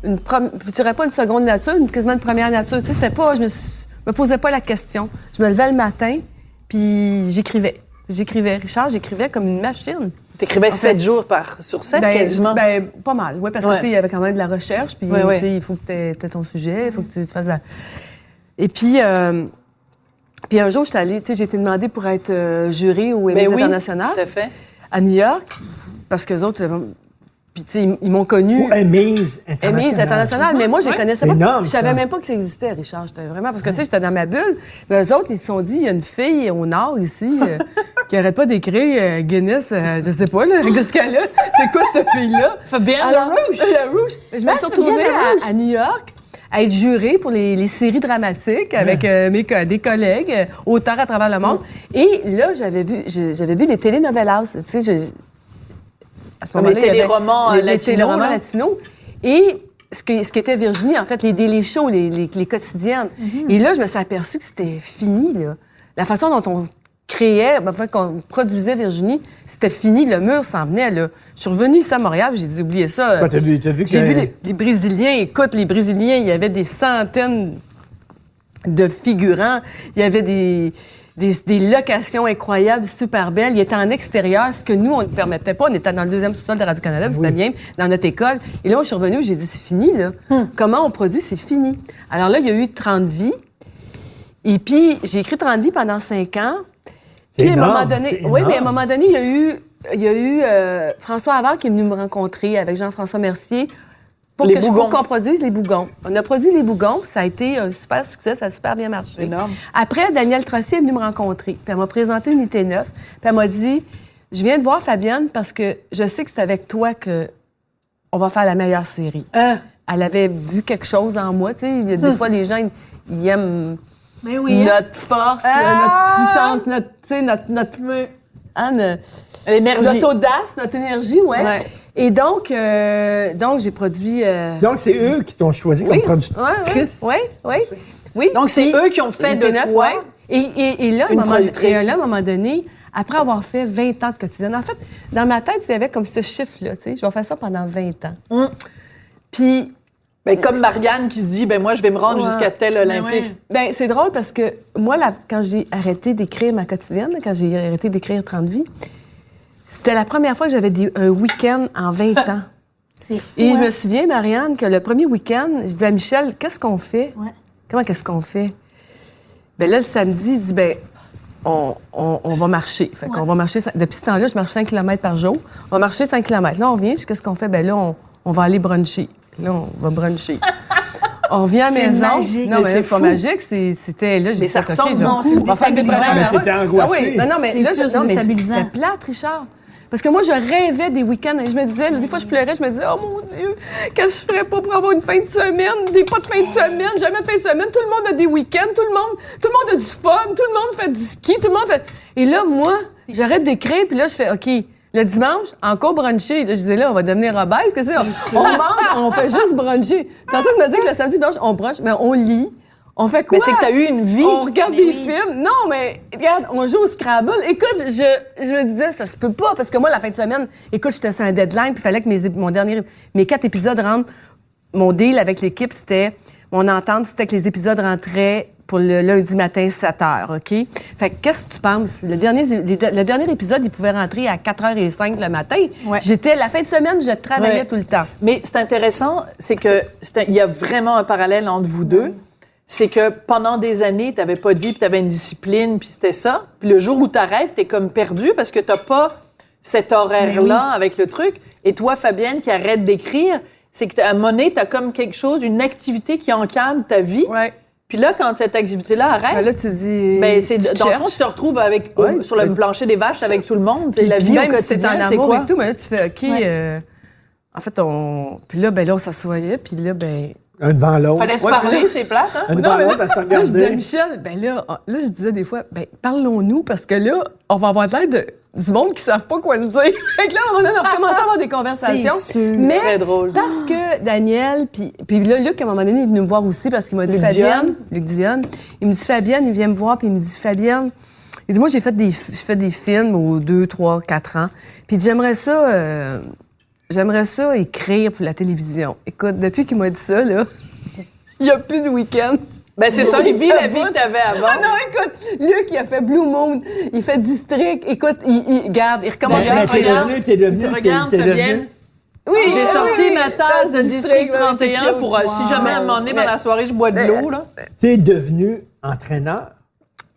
[SPEAKER 4] je dirais pas une seconde nature, quasiment une première nature. Tu sais, c'était pas... Je me posais pas la question. Je me levais le matin, puis j'écrivais. Richard, j'écrivais comme une machine.
[SPEAKER 2] T'écrivais
[SPEAKER 4] En fait,
[SPEAKER 2] 7 jours sur 7, quasiment.
[SPEAKER 4] Ben, pas mal, oui, parce que,
[SPEAKER 2] Ouais.
[SPEAKER 4] tu sais, il y avait quand même de la recherche, puis,
[SPEAKER 2] Ouais, ouais.
[SPEAKER 4] tu sais, il faut que tu aies ton sujet, il faut que tu fasses la... Et puis un jour, j'étais allée, tu sais, j'ai été demandée pour être jurée au Emmys
[SPEAKER 2] oui,
[SPEAKER 4] International
[SPEAKER 2] tout à fait.
[SPEAKER 4] à New York, parce qu'eux autres, puis, tu sais, ils m'ont connue.
[SPEAKER 3] Ou Emmys
[SPEAKER 4] Emmys International, mais moi, je les connaissais
[SPEAKER 3] C'est
[SPEAKER 4] pas.
[SPEAKER 3] énorme,
[SPEAKER 4] Je savais
[SPEAKER 3] ça.
[SPEAKER 4] même pas que ça existait, Richard. J'étais vraiment... Parce que, tu sais, j'étais dans ma bulle. Mais eux autres, ils se sont dit, il y a une fille au Nord, ici, qui arrête pas d'écrire Guinness, je sais pas, là, qu'est-ce qu'elle a? C'est quoi, cette fille-là?
[SPEAKER 2] Fabienne
[SPEAKER 4] Alors,
[SPEAKER 2] Larouche.
[SPEAKER 4] Larouche. Je me suis retrouvée
[SPEAKER 1] Fabienne Larouche.
[SPEAKER 4] à New York à être jurée pour les séries dramatiques avec des collègues, auteurs à travers le monde. Et là, j'avais vu les télénovelas. Tu sais, à ce
[SPEAKER 2] Comme
[SPEAKER 4] moment-là,
[SPEAKER 2] les
[SPEAKER 4] il y avait
[SPEAKER 2] téléromans
[SPEAKER 4] les
[SPEAKER 2] latinos,
[SPEAKER 4] téléromans
[SPEAKER 2] là.
[SPEAKER 4] latinos. Et ce qui était Virginie, en fait, les daily shows, les quotidiennes. Et là, je me suis aperçue que c'était fini, là. La façon dont on créait, qu'on produisait Virginie, c'était fini, le mur s'en venait, là. Je suis revenue ici à Montréal, j'ai dit, oubliez ça.
[SPEAKER 3] Quoi, t'as vu que
[SPEAKER 4] J'ai vu les Brésiliens, écoute, les Brésiliens, il y avait des centaines de figurants. Il y avait des locations incroyables, super belles. Il était en extérieur, ce que nous, on ne permettait pas. On était dans le deuxième sous-sol de Radio-Canada, c'était bien, dans notre école. Et là, je suis revenue, j'ai dit, c'est fini, là. Comment on produit, c'est fini. Alors là, il y a eu 30 vies. Et puis, j'ai écrit 30 vies pendant 5 ans. Puis, à un moment donné, mais à un moment donné, il y a eu François Havard qui est venu me rencontrer avec Jean-François Mercier pour qu'on produise les Bougons. On a produit les Bougons, ça a été un super succès, ça a super bien marché.
[SPEAKER 2] Énorme.
[SPEAKER 4] Après, Danielle Trossier est venue me rencontrer, puis elle m'a présenté Unité 9, puis elle m'a dit, je viens de voir Fabienne parce que je sais que c'est avec toi que on va faire la meilleure série. Elle avait vu quelque chose en moi, tu sais, il y a des fois, les gens, ils aiment notre force, notre puissance,
[SPEAKER 2] l'énergie.
[SPEAKER 4] Notre audace, notre énergie, ouais. Et donc j'ai produit...
[SPEAKER 3] Donc, c'est eux qui t'ont choisi comme productrice.
[SPEAKER 4] Oui.
[SPEAKER 2] Donc, c'est eux qui ont fait de toi
[SPEAKER 4] et là, à un moment donné, après avoir fait 20 ans de quotidienne, en fait, dans ma tête, il y avait comme ce chiffre-là, tu sais, je vais faire ça pendant 20 ans. Puis...
[SPEAKER 2] Ben, comme Marianne qui se dit, ben moi, je vais me rendre jusqu'à tel Olympique.
[SPEAKER 4] Ben, c'est drôle parce que moi, quand j'ai arrêté d'écrire ma quotidienne, quand j'ai arrêté d'écrire 30 vies, c'était la première fois que j'avais un week-end en 20 ans.
[SPEAKER 1] C'est fou,
[SPEAKER 4] Et je me souviens, Marianne, que le premier week-end, je disais à Michel, qu'est-ce qu'on fait? Comment qu'est-ce qu'on fait? Ben là, le samedi, il dit, ben, on va marcher. Fait qu'on va marcher. Depuis ce temps-là, je marche 5 km par jour. On va marcher 5 km. Là, on revient, qu'est-ce qu'on fait? Ben là, on va aller bruncher. Là, on va bruncher. On revient à la maison.
[SPEAKER 1] Magique.
[SPEAKER 4] Non, mais c'est pas magique. C'était là,
[SPEAKER 2] Mais ça ressemble,
[SPEAKER 1] non, c'est déstabilisant.
[SPEAKER 3] Mais t'étais angoissée.
[SPEAKER 4] Non, mais
[SPEAKER 1] C'est
[SPEAKER 4] là,
[SPEAKER 1] sûr, c'est déstabilisant.
[SPEAKER 4] c'était plate, Richard. Parce que moi, je rêvais des week-ends. Et je me disais, des fois, je pleurais, je me disais, oh mon Dieu, qu'est-ce que je ferais pas pour avoir une fin de semaine? Pas de fin de semaine, jamais de fin de semaine. Tout le monde a des week-ends, tout le monde a du fun, tout le monde fait du ski, tout le monde fait. Et là, moi, j'arrête d'écrire, puis là, je fais, OK. Le dimanche, encore bruncher. Là, je disais, là, on va devenir obèse. Qu'est-ce que c'est? On mange, on fait juste bruncher. Tantôt, tu m'as dit que le samedi, dimanche, on brunche, mais on lit. On fait quoi?
[SPEAKER 2] Mais c'est que t'as eu une vie.
[SPEAKER 4] On regarde des films. Non, mais regarde, on joue au Scrabble. Écoute, je me disais, ça se peut pas, parce que moi, la fin de semaine, écoute, j'étais sur un deadline, puis il fallait que mes 4 épisodes rentrent. Mon deal avec l'équipe, mon entente, c'était que les épisodes rentraient pour le lundi matin, 7 h, OK? Fait que qu'est-ce que tu penses? Le dernier épisode, il pouvait rentrer à 4h05 le matin. La fin de semaine, je travaillais tout le temps.
[SPEAKER 2] Mais c'est intéressant, c'est que il y a vraiment un parallèle entre vous deux. C'est que pendant des années, tu n'avais pas de vie, puis tu avais une discipline, puis c'était ça. Puis le jour où tu arrêtes, tu es comme perdu parce que tu n'as pas cet horaire-là avec le truc. Et toi, Fabienne, qui arrête d'écrire, c'est qu'à un moment donné, tu as comme quelque chose, une activité qui encadre ta vie.
[SPEAKER 4] Ouais.
[SPEAKER 2] Puis là, quand cette activité-là arrête,
[SPEAKER 4] ben là, tu dis.
[SPEAKER 2] Ben, dans le fond, tu te retrouves sur le plancher des vaches avec tout le monde. C'est la vie au quotidien, c'est quoi?
[SPEAKER 4] Et tout, mais là, tu fais, OK, en fait, puis là, on s'assoyait, puis là,
[SPEAKER 3] un devant l'autre.
[SPEAKER 2] Fallait se parler, c'est plate, hein?
[SPEAKER 3] Un devant l'autre, à se regarder.
[SPEAKER 4] Là, je disais à Michel, là, je disais des fois, parlons-nous, parce que là, on va avoir l'air du monde qui ne savent pas quoi se dire. Fait que là, on a commencé à avoir des conversations.
[SPEAKER 1] C'est sûr.
[SPEAKER 4] Mais
[SPEAKER 2] très drôle.
[SPEAKER 4] parce que Daniel, puis là, Luc, à un moment donné, il est venu me voir aussi, parce qu'il m'a dit, Luc Dionne, il me dit, Fabienne, il vient me voir, puis il me dit, Fabienne, il dit, moi, je fais des films aux 2, 3, 4 ans, puis j'aimerais ça écrire pour la télévision. Écoute, depuis qu'il m'a dit ça, là, il n'y a plus de week-end.
[SPEAKER 2] Ben, c'est ça, il vit la vie que t'avais avant.
[SPEAKER 4] Ah non, écoute, Luc, il a fait Blue Moon, il fait District. Écoute, il garde, il recommence.
[SPEAKER 3] T'es devenu.
[SPEAKER 4] Oui,
[SPEAKER 2] j'ai sorti ma tasse de District 31 pour, si jamais à un moment donné, dans la soirée, je bois de l'eau, là.
[SPEAKER 3] T'es devenu entraîneur.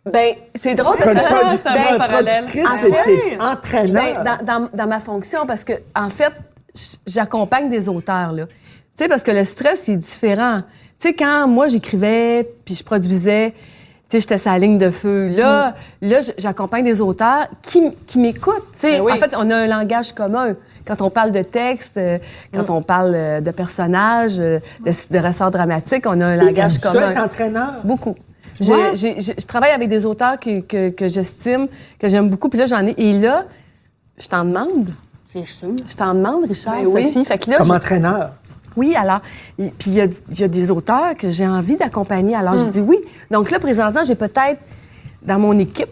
[SPEAKER 4] Ben, c'est drôle parce que...
[SPEAKER 2] c'est un bon parallèle.
[SPEAKER 3] C'était entraîneur.
[SPEAKER 4] Dans ma fonction, parce que, en fait, j'accompagne des auteurs, là. Tu sais, parce que le stress, il est différent. Tu sais, quand moi, j'écrivais, puis je produisais, tu sais, j'étais sur la ligne de feu. Là, j'accompagne des auteurs qui m'écoutent. Tu sais, en fait, on a un langage commun. Quand on parle de texte, quand on parle de personnages, de ressorts dramatiques, on a un langage commun.
[SPEAKER 3] Tu es entraîneur?
[SPEAKER 4] Beaucoup. Je travaille avec des auteurs que j'estime, que j'aime beaucoup. Puis là, j'en ai. Et là, je t'en demande.
[SPEAKER 1] C'est sûr.
[SPEAKER 4] Je t'en demande, Richard,
[SPEAKER 2] Ben oui.
[SPEAKER 4] Sophie. Fait que là,
[SPEAKER 3] comme entraîneur?
[SPEAKER 4] Oui, alors, puis il y a des auteurs que j'ai envie d'accompagner. Alors, je dis oui. Donc là, présentement, j'ai peut-être, dans mon équipe,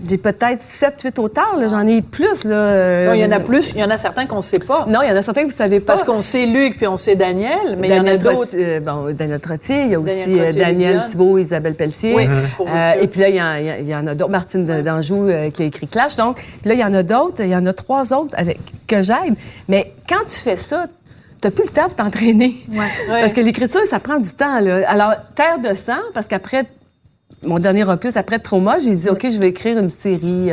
[SPEAKER 4] J'ai peut-être 7-8 auteurs, là. J'en ai plus, là.
[SPEAKER 2] Non, il y en a plus. Il y en a certains qu'on ne sait pas.
[SPEAKER 4] Non, il y en a certains que vous savez pas.
[SPEAKER 2] Parce qu'on sait Luc puis on sait Daniel, mais il y en a d'autres.
[SPEAKER 4] Daniel Trottier, il y a aussi
[SPEAKER 2] Trottier,
[SPEAKER 4] Daniel
[SPEAKER 2] Liliane.
[SPEAKER 4] Thibault, Isabelle Pelletier.
[SPEAKER 2] Oui, pour vous
[SPEAKER 4] et puis là, il y en a d'autres. Martine d'Anjou qui a écrit Clash. Donc, puis là, il y en a d'autres. Il y en a 3 autres que j'aide. Mais quand tu fais ça, t'as plus le temps pour t'entraîner.
[SPEAKER 1] Ouais.
[SPEAKER 4] Parce que l'écriture, ça prend du temps, là. Alors, Terre de sang, parce qu'après mon dernier opus, après Trauma, j'ai dit, OK, je vais écrire une série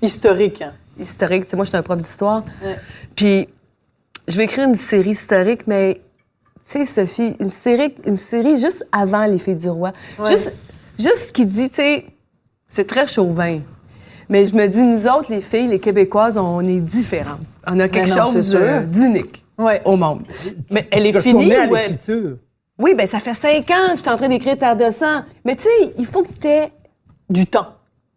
[SPEAKER 2] historique.
[SPEAKER 4] historique. Tu sais, moi, j'étais un prof d'histoire.
[SPEAKER 2] Ouais.
[SPEAKER 4] Puis, je vais écrire une série historique, mais, tu sais, Sophie, une série juste avant Les Filles du Roi.
[SPEAKER 2] Ouais.
[SPEAKER 4] Juste ce qui dit, tu sais, c'est très chauvin. Mais je me dis, nous autres, les filles, les Québécoises, on est différentes. On a quelque
[SPEAKER 2] non, c'est
[SPEAKER 4] chose
[SPEAKER 2] sûr.
[SPEAKER 4] d'unique
[SPEAKER 2] Ouais.
[SPEAKER 4] au monde.
[SPEAKER 2] Mais elle est
[SPEAKER 3] Tu peux
[SPEAKER 2] finie
[SPEAKER 3] retourner à
[SPEAKER 2] ou elle...
[SPEAKER 3] l'écriture.
[SPEAKER 4] Oui, bien, ça fait 5 ans que je suis en train d'écrire Terre de sang. Mais tu sais, il faut que tu aies
[SPEAKER 2] Du temps.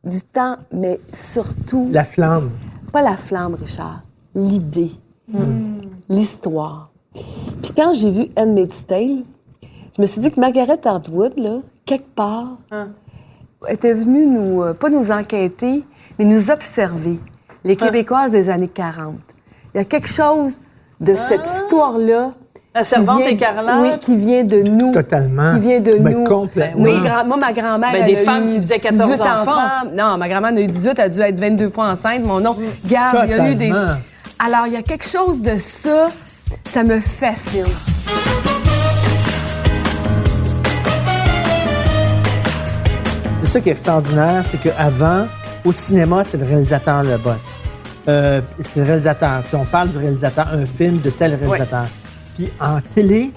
[SPEAKER 4] du temps, mais surtout,
[SPEAKER 3] La flamme.
[SPEAKER 4] pas la flamme, Richard, l'idée, l'histoire. Puis quand j'ai vu Handmaid's Tale, je me suis dit que Margaret Atwood, là, quelque part, était venue pas nous enquêter, mais nous observer, les Québécoises des années 40. Il y a quelque chose de cette histoire-là.
[SPEAKER 2] La servante
[SPEAKER 4] qui vient-
[SPEAKER 2] écarlate.
[SPEAKER 4] Oui, qui vient de nous.
[SPEAKER 3] Totalement.
[SPEAKER 4] Qui vient de
[SPEAKER 3] Mais
[SPEAKER 4] nous.
[SPEAKER 3] complètement.
[SPEAKER 4] Moi, ma grand-mère.
[SPEAKER 2] Ben,
[SPEAKER 4] elle
[SPEAKER 2] des
[SPEAKER 4] a
[SPEAKER 2] femmes
[SPEAKER 4] eu
[SPEAKER 2] qui faisaient 14
[SPEAKER 4] 18
[SPEAKER 2] enfants.
[SPEAKER 4] Non, ma grand-mère en a eu 18, elle a dû être 22 fois enceinte. Mon nom, Gab, il y a eu des.
[SPEAKER 3] Totalement.
[SPEAKER 4] Alors, il y a quelque chose de ça me fascine.
[SPEAKER 3] C'est ça qui est extraordinaire, c'est qu'avant, au cinéma, c'est le réalisateur le boss. C'est le réalisateur. Tu sais, on parle du réalisateur, un film de tel réalisateur. Puis en télé,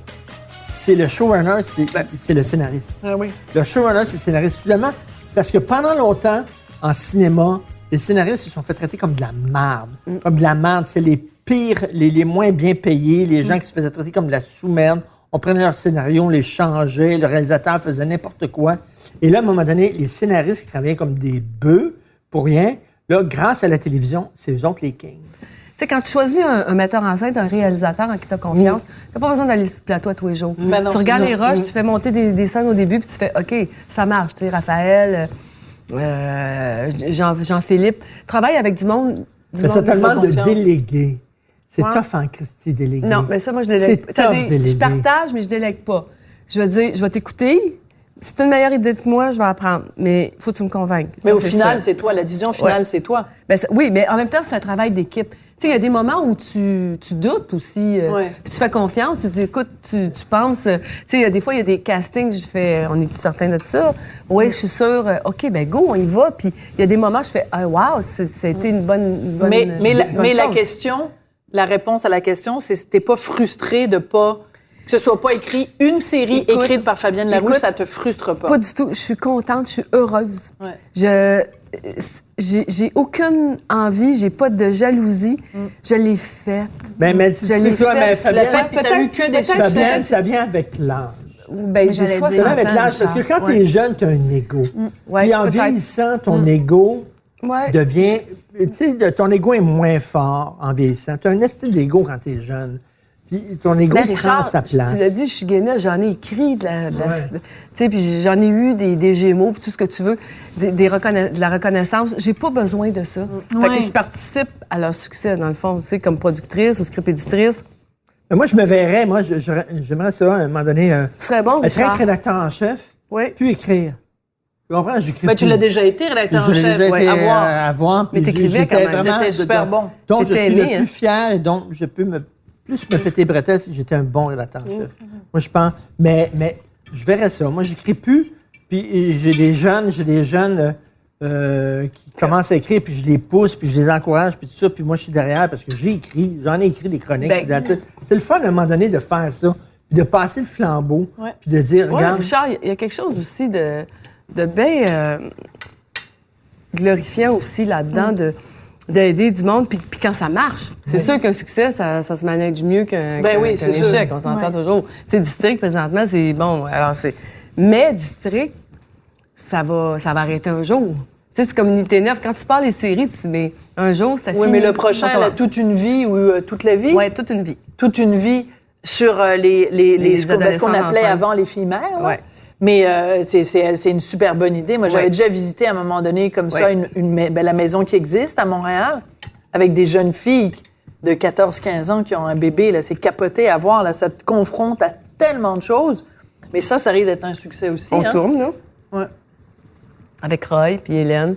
[SPEAKER 3] c'est le showrunner, c'est le scénariste.
[SPEAKER 2] Ah oui.
[SPEAKER 3] Le showrunner, c'est le scénariste. Soudainement, parce que pendant longtemps, en cinéma, les scénaristes se sont fait traiter comme de la merde. Comme de la merde. C'est les pires, les moins bien payés, les gens qui se faisaient traiter comme de la sous-merde. On prenait leur scénario, on les changeait, le réalisateur faisait n'importe quoi. Et là, à un moment donné, les scénaristes qui travaillaient comme des bœufs, pour rien, là, grâce à la télévision, c'est eux autres les kings.
[SPEAKER 4] Tu sais, quand tu choisis un metteur en scène, un réalisateur en qui tu as confiance, t'as pas besoin d'aller sur le plateau à tous les jours.
[SPEAKER 2] Ben non,
[SPEAKER 4] tu regardes
[SPEAKER 2] non.
[SPEAKER 4] les rushs, tu fais monter des scènes au début, puis tu fais OK, ça marche. Tu sais, Raphaël, Jean-Philippe, travaille avec du monde.
[SPEAKER 3] Mais c'est tellement de
[SPEAKER 2] confiance.
[SPEAKER 3] déléguer. C'est
[SPEAKER 4] Ouais.
[SPEAKER 3] tough en Christie, déléguer.
[SPEAKER 4] Non, mais ça, moi, je délègue.
[SPEAKER 3] C'est tough,
[SPEAKER 4] C'est-à-dire,
[SPEAKER 3] déléguer.
[SPEAKER 4] je partage, mais je délègue pas. Je vais dire, je vais t'écouter. Si tu as une meilleure idée que moi, je vais apprendre. Mais il faut que tu me convainques.
[SPEAKER 2] Mais
[SPEAKER 4] Ça,
[SPEAKER 2] au
[SPEAKER 4] c'est
[SPEAKER 2] final,
[SPEAKER 4] ça.
[SPEAKER 2] c'est toi. La décision finale,
[SPEAKER 4] Ouais.
[SPEAKER 2] c'est toi.
[SPEAKER 4] Ben, oui, mais en même temps, c'est un travail d'équipe. Tu sais, il y a des moments où tu doutes aussi.
[SPEAKER 2] Ouais.
[SPEAKER 4] Puis tu fais confiance, tu dis, écoute, tu penses. Tu sais, il y a des fois, il y a des castings, je fais, on est-tu certain de ça? Oui, je suis sûre. OK, ben go, on y va. Puis il y a des moments, je fais, ah, wow, ça a été une bonne
[SPEAKER 2] Mais la
[SPEAKER 4] chose.
[SPEAKER 2] question, la réponse à la question, c'est si t'es pas frustré de pas... Que ce soit pas écrit une série
[SPEAKER 4] Écoute,
[SPEAKER 2] écrite par Fabienne Larouche,
[SPEAKER 4] écoute,
[SPEAKER 2] ça te frustre pas.
[SPEAKER 4] Pas du tout. Je suis contente, je suis heureuse.
[SPEAKER 2] Ouais.
[SPEAKER 4] J'ai aucune envie, j'ai pas de jalousie. Je l'ai faite.
[SPEAKER 3] Mais tu
[SPEAKER 4] Je
[SPEAKER 3] sais
[SPEAKER 4] l'ai
[SPEAKER 3] quoi,
[SPEAKER 4] fait.
[SPEAKER 3] mais
[SPEAKER 4] Je l'ai
[SPEAKER 3] Fabienne,
[SPEAKER 4] fait.
[SPEAKER 2] puis t'as eu que des
[SPEAKER 4] peut-être-
[SPEAKER 2] succès.
[SPEAKER 3] Fabienne, ça vient avec l'âge.
[SPEAKER 4] Ben, j'ai
[SPEAKER 1] j'allais
[SPEAKER 4] 60
[SPEAKER 1] dire.
[SPEAKER 3] Ça vient avec
[SPEAKER 4] ans,
[SPEAKER 3] l'âge, parce que
[SPEAKER 4] Richard.
[SPEAKER 3] quand
[SPEAKER 4] Ouais.
[SPEAKER 3] t'es jeune, t'as un ego.
[SPEAKER 4] Ouais,
[SPEAKER 3] Puis en
[SPEAKER 4] peut-être.
[SPEAKER 3] vieillissant, ton ego
[SPEAKER 4] Ouais.
[SPEAKER 3] devient... Tu sais, ton ego est moins fort en vieillissant. T'as un estime d'ego quand t'es jeune. Puis ton ego
[SPEAKER 4] Ben,
[SPEAKER 3] prend
[SPEAKER 4] Richard,
[SPEAKER 3] sa place.
[SPEAKER 4] tu l'as dit, je suis gainée, j'en ai écrit tu
[SPEAKER 3] Ouais.
[SPEAKER 4] sais, puis j'en ai eu des gémeaux, puis tout ce que tu veux, de la reconnaissance. J'ai pas besoin de ça. Fait
[SPEAKER 1] Ouais.
[SPEAKER 4] que je participe à leur succès, dans le fond, tu sais, comme productrice ou script éditrice.
[SPEAKER 3] Mais moi, je me verrais, j'aimerais ça, à un moment donné,
[SPEAKER 4] Tu serais bon,
[SPEAKER 3] être
[SPEAKER 4] Richard.
[SPEAKER 3] rédacteur en chef,
[SPEAKER 4] Oui.
[SPEAKER 3] puis écrire. Tu comprends? J'écris
[SPEAKER 2] Ben, tu
[SPEAKER 3] plus.
[SPEAKER 2] l'as déjà été, rédacteur en
[SPEAKER 3] Je l'ai
[SPEAKER 2] chef.
[SPEAKER 3] déjà été
[SPEAKER 2] à voir.
[SPEAKER 3] à voir.
[SPEAKER 4] Mais
[SPEAKER 3] puis
[SPEAKER 4] t'écrivais
[SPEAKER 3] j'étais
[SPEAKER 4] quand même.
[SPEAKER 3] vraiment
[SPEAKER 2] T'étais super bon.
[SPEAKER 3] Donc, je
[SPEAKER 4] T'étais
[SPEAKER 3] suis
[SPEAKER 4] aimé,
[SPEAKER 3] le
[SPEAKER 4] hein?
[SPEAKER 3] plus fier et donc, je peux plus me péter bretelles si j'étais un bon rédacteur en chef. Moi, je pense... Mais je verrais ça. Moi, j'écris plus. Puis j'ai des jeunes qui commencent à écrire, puis je les pousse, puis je les encourage, puis tout ça. Puis moi, je suis derrière parce que j'en ai écrit des chroniques.
[SPEAKER 4] Ben,
[SPEAKER 3] puis that's it. C'est le fun, à un moment donné, de faire ça, puis de passer le flambeau,
[SPEAKER 2] Ouais.
[SPEAKER 3] puis de dire,
[SPEAKER 4] Ouais,
[SPEAKER 3] regarde...
[SPEAKER 4] Richard, il y a quelque chose aussi de bien glorifiant aussi là-dedans, d'aider du monde, puis quand ça marche. C'est sûr qu'un succès, ça se manage mieux qu'un
[SPEAKER 2] oui, c'est sûr.
[SPEAKER 4] échec, on s'entend
[SPEAKER 1] Ouais.
[SPEAKER 4] toujours. Tu sais, District, présentement, c'est bon. Alors, mais District, ça va arrêter un jour. Tu sais, c'est comme Unité 9. Quand tu parles des séries, tu dis, mais un jour, ça
[SPEAKER 2] Oui,
[SPEAKER 4] finit.
[SPEAKER 2] mais le prochain,
[SPEAKER 4] Encore.
[SPEAKER 2] là, toute une vie ou toute la vie?
[SPEAKER 4] Ouais, toute une vie.
[SPEAKER 2] Toute une vie sur ce qu'on
[SPEAKER 4] adolescents
[SPEAKER 2] appelait
[SPEAKER 4] ensemble.
[SPEAKER 2] avant les filles mères. là.
[SPEAKER 4] Ouais.
[SPEAKER 2] Mais c'est une super bonne idée. Moi, j'avais déjà visité à un moment donné comme ça la maison qui existe à Montréal avec des jeunes filles de 14-15 ans qui ont un bébé. Là, c'est capoté à voir. Là, ça te confronte à tellement de choses. Mais ça risque d'être un succès aussi.
[SPEAKER 4] On tourne, là.
[SPEAKER 2] Ouais.
[SPEAKER 4] Avec Roy puis Hélène.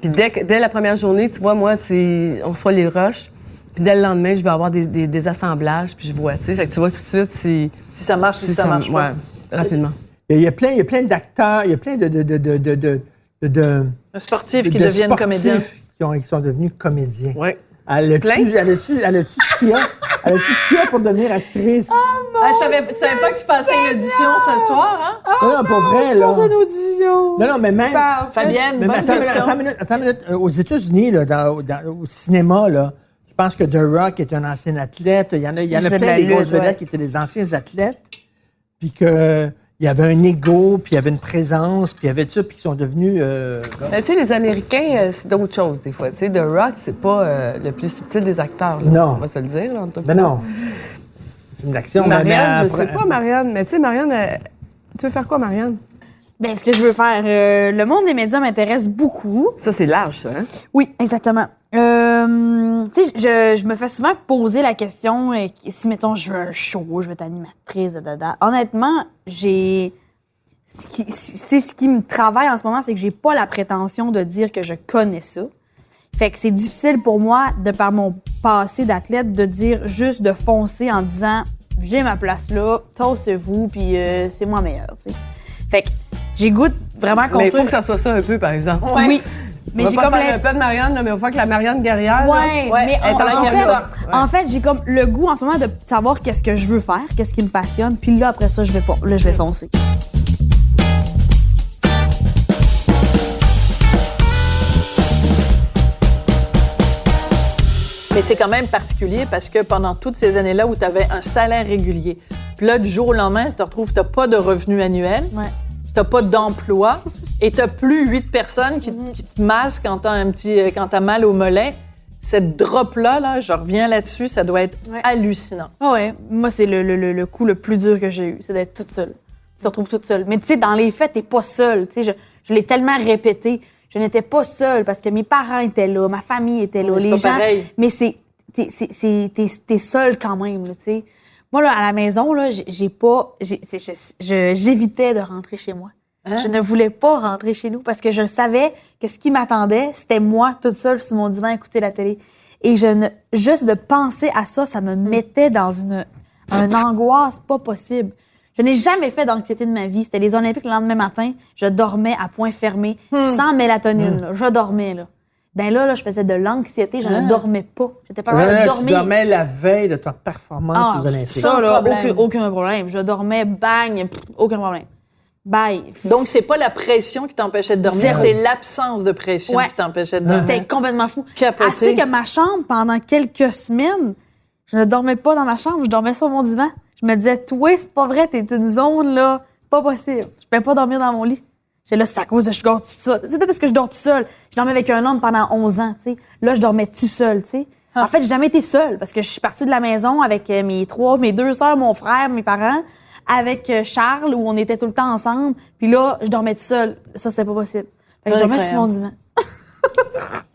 [SPEAKER 4] Puis dès la première journée, tu vois, moi, on reçoit les rushs. Puis dès le lendemain, je vais avoir des assemblages, puis je vois, tu sais. Fait que tu vois tout de suite si
[SPEAKER 2] ça marche ou si ça marche pas.
[SPEAKER 4] Ouais, rapidement.
[SPEAKER 3] Il y a plein d'acteurs, il y a plein de
[SPEAKER 2] sportifs qui deviennent comédiens.
[SPEAKER 3] Qui sont devenus comédiens.
[SPEAKER 4] Oui.
[SPEAKER 3] Elle a-tu ce qu'il y a pour devenir actrice?
[SPEAKER 2] Je savais pas que tu passais une audition ce soir, hein?
[SPEAKER 3] Non, pour vrai, là.
[SPEAKER 1] Une audition.
[SPEAKER 3] Non, mais même...
[SPEAKER 2] Fabienne, bonne question.
[SPEAKER 3] Attends une minute. Aux États-Unis, là, au cinéma, là, je pense que The Rock est un ancien athlète. Il y en a plein des grosses vedettes qui étaient des anciens athlètes. Puis que... Il y avait un ego, puis il y avait une présence, puis il y avait tout ça, puis ils sont devenus...
[SPEAKER 4] Mais tu sais, les Américains, c'est d'autres choses, des fois. Tu sais, The Rock, c'est pas le plus subtil des acteurs, là.
[SPEAKER 3] Non.
[SPEAKER 4] On va se le dire, là, en tout cas.
[SPEAKER 3] Ben non. C'est une action.
[SPEAKER 4] Marianne, je sais pas, Marianne. Mais tu sais, Marianne, tu veux faire quoi, Marianne?
[SPEAKER 1] Ben, ce que je veux faire, le monde des médias m'intéresse beaucoup.
[SPEAKER 4] Ça, c'est large, ça, hein?
[SPEAKER 1] Oui, exactement. Tu sais, je me fais souvent poser la question, si, mettons, je veux un show, je veux être animatrice, Honnêtement, ce qui me travaille en ce moment, c'est que j'ai pas la prétention de dire que je connais ça. Fait que c'est difficile pour moi, de par mon passé d'athlète, de dire juste de foncer en disant « J'ai ma place là, tassez-vous, puis c'est moi meilleur. » Fait que j'ai goût de vraiment construire...
[SPEAKER 4] Mais il faut que ça soit ça un peu, par exemple.
[SPEAKER 1] Ouais. Oui.
[SPEAKER 4] Mais j'ai comme un peu de Marianne, là, mais on voit que la Marianne guerrière.
[SPEAKER 1] Ouais,
[SPEAKER 4] là,
[SPEAKER 1] mais en fait, j'ai comme le goût en ce moment de savoir qu'est-ce que je veux faire, qu'est-ce qui me passionne, puis là après ça, je vais foncer.
[SPEAKER 2] Mais c'est quand même particulier parce que pendant toutes ces années-là où tu avais un salaire régulier, puis là, du jour au lendemain, tu te retrouves, tu n'as pas de revenu annuel, tu n'as pas d'emploi et tu n'as plus 8 personnes qui te massent quand tu as mal au mollet. Cette drop-là, je reviens là-dessus, ça doit être hallucinant.
[SPEAKER 1] Ah ouais, moi, c'est le coup le plus dur que j'ai eu, c'est d'être toute seule. Tu te retrouves toute seule. Mais tu sais, dans les faits, t'es pas seule. Tu sais, je l'ai tellement répété. Je n'étais pas seule parce que mes parents étaient là, ma famille était là, les gens. Pareil. Mais t'es seule quand même, tu sais. Moi, là, à la maison, là, j'évitais de rentrer chez moi. Hein? Je ne voulais pas rentrer chez nous parce que je savais que ce qui m'attendait, c'était moi, toute seule, sur mon divan, à écouter la télé. Et juste de penser à ça, ça me mettait dans une angoisse pas possible. Je n'ai jamais fait d'anxiété de ma vie. C'était les Olympiques le lendemain matin. Je dormais à point fermé, sans mélatonine. Là. Je dormais, là. Ben là, je faisais de l'anxiété. Je ne dormais pas. J'étais pas capable de dormir.
[SPEAKER 3] Tu dormais la veille de ta performance aux Olympiques.
[SPEAKER 1] Ça, là, aucun problème. Je dormais, bang, aucun problème. Bye.
[SPEAKER 2] Donc, c'est pas la pression qui t'empêchait de dormir, c'est l'absence de pression qui t'empêchait de dormir.
[SPEAKER 1] C'était complètement fou.
[SPEAKER 2] Capoté.
[SPEAKER 1] Assez que ma chambre, pendant quelques semaines, je ne dormais pas dans ma chambre, je dormais sur mon divan. Je me disais, toi, c'est pas vrai, t'es une zone, là, pas possible. Je peux pas dormir dans mon lit. J'ai là, c'est à cause de je dors tout seul. Tu sais, parce que je dors tout seul. Je dormais avec un homme pendant 11 ans, tu sais. Là, je dormais tout seul, tu sais. En fait, j'ai jamais été seule parce que je suis partie de la maison avec mes 2 sœurs, mon frère, mes parents, avec Charles, où on était tout le temps ensemble. Puis là, je dormais tout seul. Ça, c'était pas possible. Fait que je dormais sur mon divan.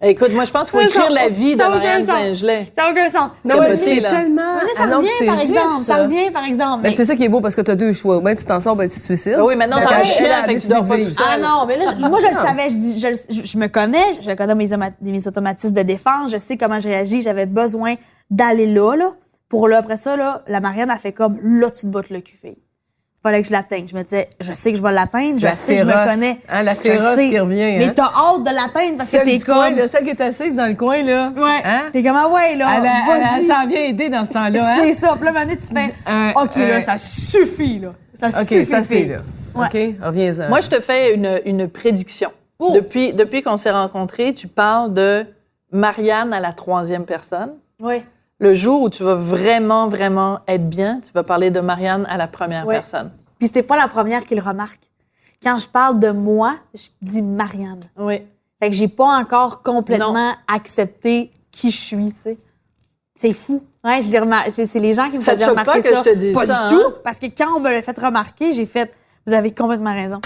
[SPEAKER 2] Écoute, moi, je pense qu'il faut écrire la vie de Marianne Saint-Gelais.
[SPEAKER 1] Ça n'a aucun sens.
[SPEAKER 4] Non, c'est tellement...
[SPEAKER 1] ça revient, par exemple. Ça revient, par exemple.
[SPEAKER 4] Mais c'est ça qui est beau, parce que tu as 2 choix. Ben, tu t'en sors, ben, tu te suicides.
[SPEAKER 2] Oui, maintenant, t'as un chien, fait que tu dors pas tout seul.
[SPEAKER 1] Ah non, mais là, moi, je le savais. Je me connais. Je connais mes automatismes de défense. Je sais comment je réagis. J'avais besoin d'aller là. Pour là, après ça, là, la Marianne a fait comme, là, tu te bottes le cul, fille. Fallait que je l'atteigne. Je me disais, je sais que je vais l'atteindre, je sais, je me connais.
[SPEAKER 4] Hein, la féroce qui revient.
[SPEAKER 1] Mais t'as hâte de l'atteindre parce que t'es comme...
[SPEAKER 4] Celle qui est assise dans le coin, là.
[SPEAKER 1] Ouais.
[SPEAKER 4] Hein?
[SPEAKER 1] T'es comme, ah ouais, là,
[SPEAKER 4] elle s'en vient aider dans ce temps-là. Hein?
[SPEAKER 1] C'est ça. Puis là, maintenant, tu fais, OK, là, ça suffit, là. Ça suffit.
[SPEAKER 4] OK, ça c'est là.
[SPEAKER 1] Ouais.
[SPEAKER 4] OK, reviens-en.
[SPEAKER 2] Moi, je te fais une prédiction. Oh. Depuis qu'on s'est rencontrés, tu parles de Marianne à la 3e personne.
[SPEAKER 1] Oui.
[SPEAKER 2] Le jour où tu vas vraiment, vraiment être bien, tu vas parler de Marianne à la 1re personne.
[SPEAKER 1] Puis t'es pas la première qui le remarque. Quand je parle de moi, je dis Marianne.
[SPEAKER 2] Oui.
[SPEAKER 1] Fait que j'ai pas encore complètement accepté qui je suis, tu sais. C'est fou. Ouais, c'est les gens qui me faisaient remarquer ça.
[SPEAKER 2] Ça te choque pas que je te dise
[SPEAKER 1] pas
[SPEAKER 2] ça?
[SPEAKER 1] Pas du tout. Parce que quand on me l'a fait remarquer, j'ai fait, Vous avez complètement raison.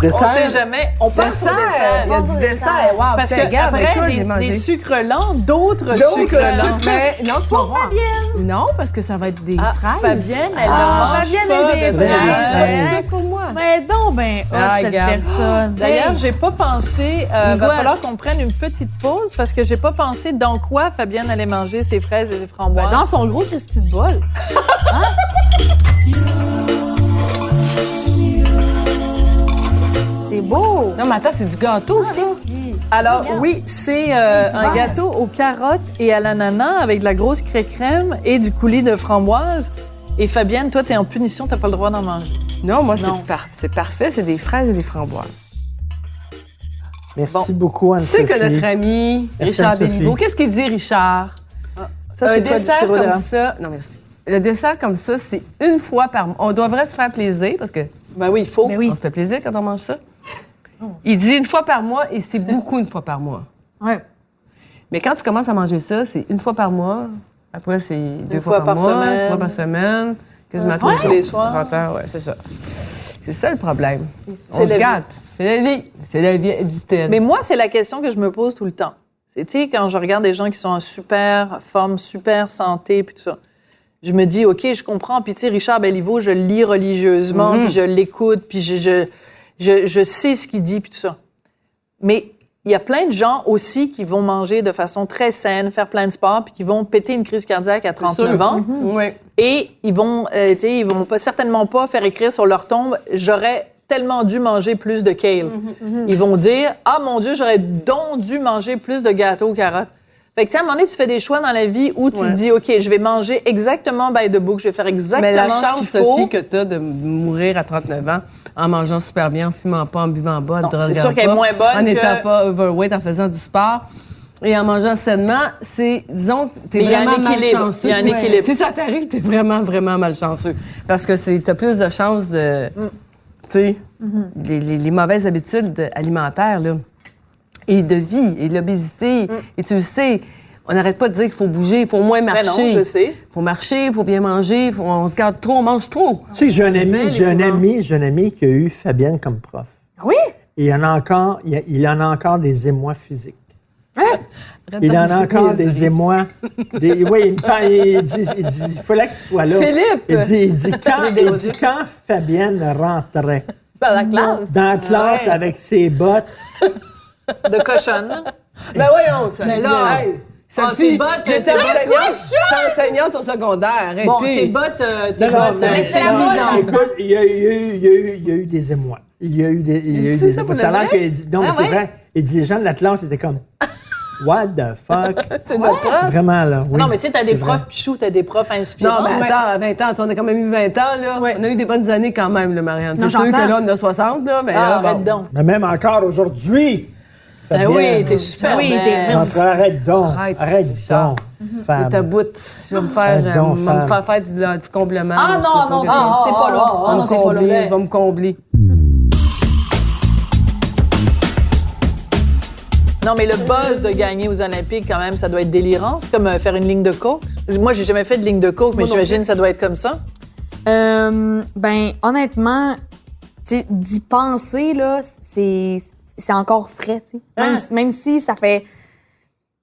[SPEAKER 2] On sait jamais. On passe au dessert.
[SPEAKER 4] Il y a du dessert. Wow,
[SPEAKER 2] Parce
[SPEAKER 4] c'était garde, écoute,
[SPEAKER 2] qu'après,
[SPEAKER 4] j'ai mangé.
[SPEAKER 2] des sucres lents, d'autres sucres lents.
[SPEAKER 4] Mais non, tu vas voir. Non, parce que ça va être des fraises.
[SPEAKER 2] Fabienne, elle mange
[SPEAKER 1] Fabienne,
[SPEAKER 2] pas
[SPEAKER 1] elle est
[SPEAKER 2] de
[SPEAKER 1] des
[SPEAKER 2] fraises.
[SPEAKER 1] fraises.
[SPEAKER 4] C'est pour moi.
[SPEAKER 1] Ben donc, cette
[SPEAKER 4] regarde.
[SPEAKER 1] personne.
[SPEAKER 2] D'ailleurs, j'ai pas pensé. Va
[SPEAKER 4] Ouais.
[SPEAKER 2] falloir qu'on prenne une petite pause parce que j'ai pas pensé dans quoi Fabienne allait manger ses fraises et ses framboises.
[SPEAKER 1] Dans son gros Christy de bol. C'est beau.
[SPEAKER 4] Non, mais attends, c'est du gâteau, ça.
[SPEAKER 2] Alors oui, c'est un gâteau aux carottes et à l'ananas avec de la grosse crème et du coulis de framboise. Et Fabienne, toi, t'es en punition, t'as pas le droit d'en manger.
[SPEAKER 4] Non, moi,
[SPEAKER 2] Non.
[SPEAKER 4] c'est parfait. C'est des fraises et des framboises.
[SPEAKER 3] Merci beaucoup,
[SPEAKER 4] Tu sais
[SPEAKER 3] Anne-Sophie.
[SPEAKER 4] que notre ami
[SPEAKER 3] Merci,
[SPEAKER 4] Richard
[SPEAKER 3] Anne-Sophie.
[SPEAKER 4] Béliveau, qu'est-ce qu'il dit, Richard?
[SPEAKER 2] Ça,
[SPEAKER 4] Un
[SPEAKER 2] c'est quoi, du
[SPEAKER 4] dessert
[SPEAKER 2] sirop
[SPEAKER 4] comme
[SPEAKER 2] d'érable?
[SPEAKER 4] ça. Non, merci. Le dessert comme ça, c'est une fois par mois. On devrait se faire plaisir parce que
[SPEAKER 2] Ben oui, il faut.
[SPEAKER 1] Ben oui.
[SPEAKER 4] on se fait plaisir quand on mange ça. Il dit une fois par mois et c'est beaucoup une fois par mois.
[SPEAKER 1] Ouais.
[SPEAKER 4] Mais quand tu commences à manger ça, c'est une fois par mois. Après, c'est deux fois
[SPEAKER 2] fois
[SPEAKER 4] par
[SPEAKER 2] par
[SPEAKER 4] mois,
[SPEAKER 2] semaine.
[SPEAKER 4] une fois par semaine. Quasiment tous
[SPEAKER 2] Ouais.
[SPEAKER 4] les jours.
[SPEAKER 2] Tous les soirs.
[SPEAKER 4] 30 heures, ouais, c'est ça. C'est ça le problème. On
[SPEAKER 2] la
[SPEAKER 4] se
[SPEAKER 2] vie.
[SPEAKER 4] gâte. C'est la vie. C'est la vie, dit-elle.
[SPEAKER 2] Mais moi, c'est la question que je me pose tout le temps. C'est, tu sais, quand je regarde des gens qui sont en super forme, super santé, puis tout ça, je me dis, OK, je comprends. Puis, tu sais, Richard Béliveau, je le lis religieusement, puis je l'écoute, puis je sais ce qu'il dit, puis tout ça. Mais il y a plein de gens aussi qui vont manger de façon très saine, faire plein de sport, puis qui vont péter une crise cardiaque à 39 ans.
[SPEAKER 4] Oui.
[SPEAKER 2] Et ils vont, certainement pas faire écrire sur leur tombe « J'aurais tellement dû manger plus de kale ». Ils vont dire « Ah, mon Dieu, j'aurais donc dû manger plus de gâteaux aux carottes ». Fait que, tu sais, à un moment donné, tu fais des choix dans la vie où tu te dis « OK, je vais manger exactement by the book, je vais faire exactement
[SPEAKER 4] Mais la
[SPEAKER 2] ce
[SPEAKER 4] chance,
[SPEAKER 2] qu'il faut
[SPEAKER 4] Sophie, que tu as de mourir à 39 ans en mangeant super bien, en fumant pas, en buvant pas, en te
[SPEAKER 2] c'est
[SPEAKER 4] regardant
[SPEAKER 2] sûr qu'elle est
[SPEAKER 4] pas,
[SPEAKER 2] moins bonne
[SPEAKER 4] en
[SPEAKER 2] que-
[SPEAKER 4] n'étant pas overweight, en faisant du sport et en mangeant sainement, c'est, disons, t'es
[SPEAKER 2] Mais il y a un
[SPEAKER 4] vraiment
[SPEAKER 2] équilibre.
[SPEAKER 4] malchanceux.
[SPEAKER 2] Il y a un équilibre.
[SPEAKER 4] Si ça t'arrive, t'es vraiment, vraiment malchanceux. Parce que t'as plus de chances de, tu sais, les mauvaises habitudes alimentaires, là, et de vie, et l'obésité, et tu le sais, on n'arrête pas de dire qu'il faut bouger, il faut moins
[SPEAKER 2] Ben
[SPEAKER 4] marcher.
[SPEAKER 2] non, je sais.
[SPEAKER 4] Il faut marcher, il faut bien manger, on se garde trop, on mange trop.
[SPEAKER 3] Tu sais, j'ai un ami qui a eu Fabienne comme prof.
[SPEAKER 1] Oui?
[SPEAKER 3] Et il en a encore des émois physiques. Il en a encore des émois. Oui, il dit, il fallait que tu sois là.
[SPEAKER 4] Philippe!
[SPEAKER 3] Il dit quand Fabienne rentrait
[SPEAKER 4] Dans la classe.
[SPEAKER 3] dans la classe avec ses bottes,
[SPEAKER 2] De cochonne.
[SPEAKER 4] Ben voyons, ça.
[SPEAKER 2] Mais là,
[SPEAKER 4] Sophie,
[SPEAKER 2] tes bottes,
[SPEAKER 4] j'étais
[SPEAKER 2] tes bottes,
[SPEAKER 4] enseignante au secondaire. Arrêtez.
[SPEAKER 2] Bon, tes bottes,
[SPEAKER 1] Mais c'est la misère.
[SPEAKER 3] écoute, il y a eu des émois. Il y a eu des
[SPEAKER 4] ça pour
[SPEAKER 3] émois. Ça a
[SPEAKER 4] de
[SPEAKER 3] l'air
[SPEAKER 4] vrai?
[SPEAKER 3] qu'il dit, non, mais
[SPEAKER 4] Ah
[SPEAKER 3] c'est
[SPEAKER 4] ouais?
[SPEAKER 3] vrai. Il dit, les gens de la classe étaient comme, what the fuck?
[SPEAKER 4] C'est notre prof.
[SPEAKER 3] Vraiment, là, oui.
[SPEAKER 2] Non, mais tu sais, t'as des
[SPEAKER 3] C'est vrai.
[SPEAKER 2] profs pichou, t'as des profs inspirants.
[SPEAKER 4] Non, mais attends, à 20 ans, on a quand même eu 20 ans, là.
[SPEAKER 1] Ouais.
[SPEAKER 4] On a eu des bonnes années quand même, là, Marianne.
[SPEAKER 1] Non,
[SPEAKER 4] C'est sûr que
[SPEAKER 1] j'entends.
[SPEAKER 4] là, on a 60, là, mais
[SPEAKER 2] Ah,
[SPEAKER 4] là,
[SPEAKER 2] arrête
[SPEAKER 4] bon.
[SPEAKER 2] donc.
[SPEAKER 3] Mais même encore aujourd'hui.
[SPEAKER 2] Ben
[SPEAKER 3] Fabienne,
[SPEAKER 2] oui, t'es super
[SPEAKER 1] Oui,
[SPEAKER 2] belle.
[SPEAKER 1] t'es
[SPEAKER 3] entre- arrête donc.
[SPEAKER 4] Arrête,
[SPEAKER 3] Arrête
[SPEAKER 4] Richard.
[SPEAKER 3] donc, femme.
[SPEAKER 4] Ta boute. Je vais me faire,
[SPEAKER 3] Arrête donc,
[SPEAKER 4] me
[SPEAKER 3] femme.
[SPEAKER 4] faire du comblement.
[SPEAKER 1] Ah
[SPEAKER 4] là,
[SPEAKER 1] non,
[SPEAKER 4] je sais
[SPEAKER 1] non,
[SPEAKER 4] pas
[SPEAKER 1] t'es
[SPEAKER 4] que-
[SPEAKER 1] t'es pas là.
[SPEAKER 2] ah,
[SPEAKER 1] Ah non,
[SPEAKER 4] me
[SPEAKER 1] t'es pas
[SPEAKER 4] combler,
[SPEAKER 1] là.
[SPEAKER 4] va me combler.
[SPEAKER 2] Non, mais le buzz de gagner aux Olympiques, quand même, ça doit être délirant. C'est comme faire une ligne de coke. Moi, j'ai jamais fait de ligne de coke, mais j'imagine que ça doit être comme ça.
[SPEAKER 1] Ben, honnêtement, tu sais, d'y penser, là, c'est encore frais, tu sais. Même si ça fait...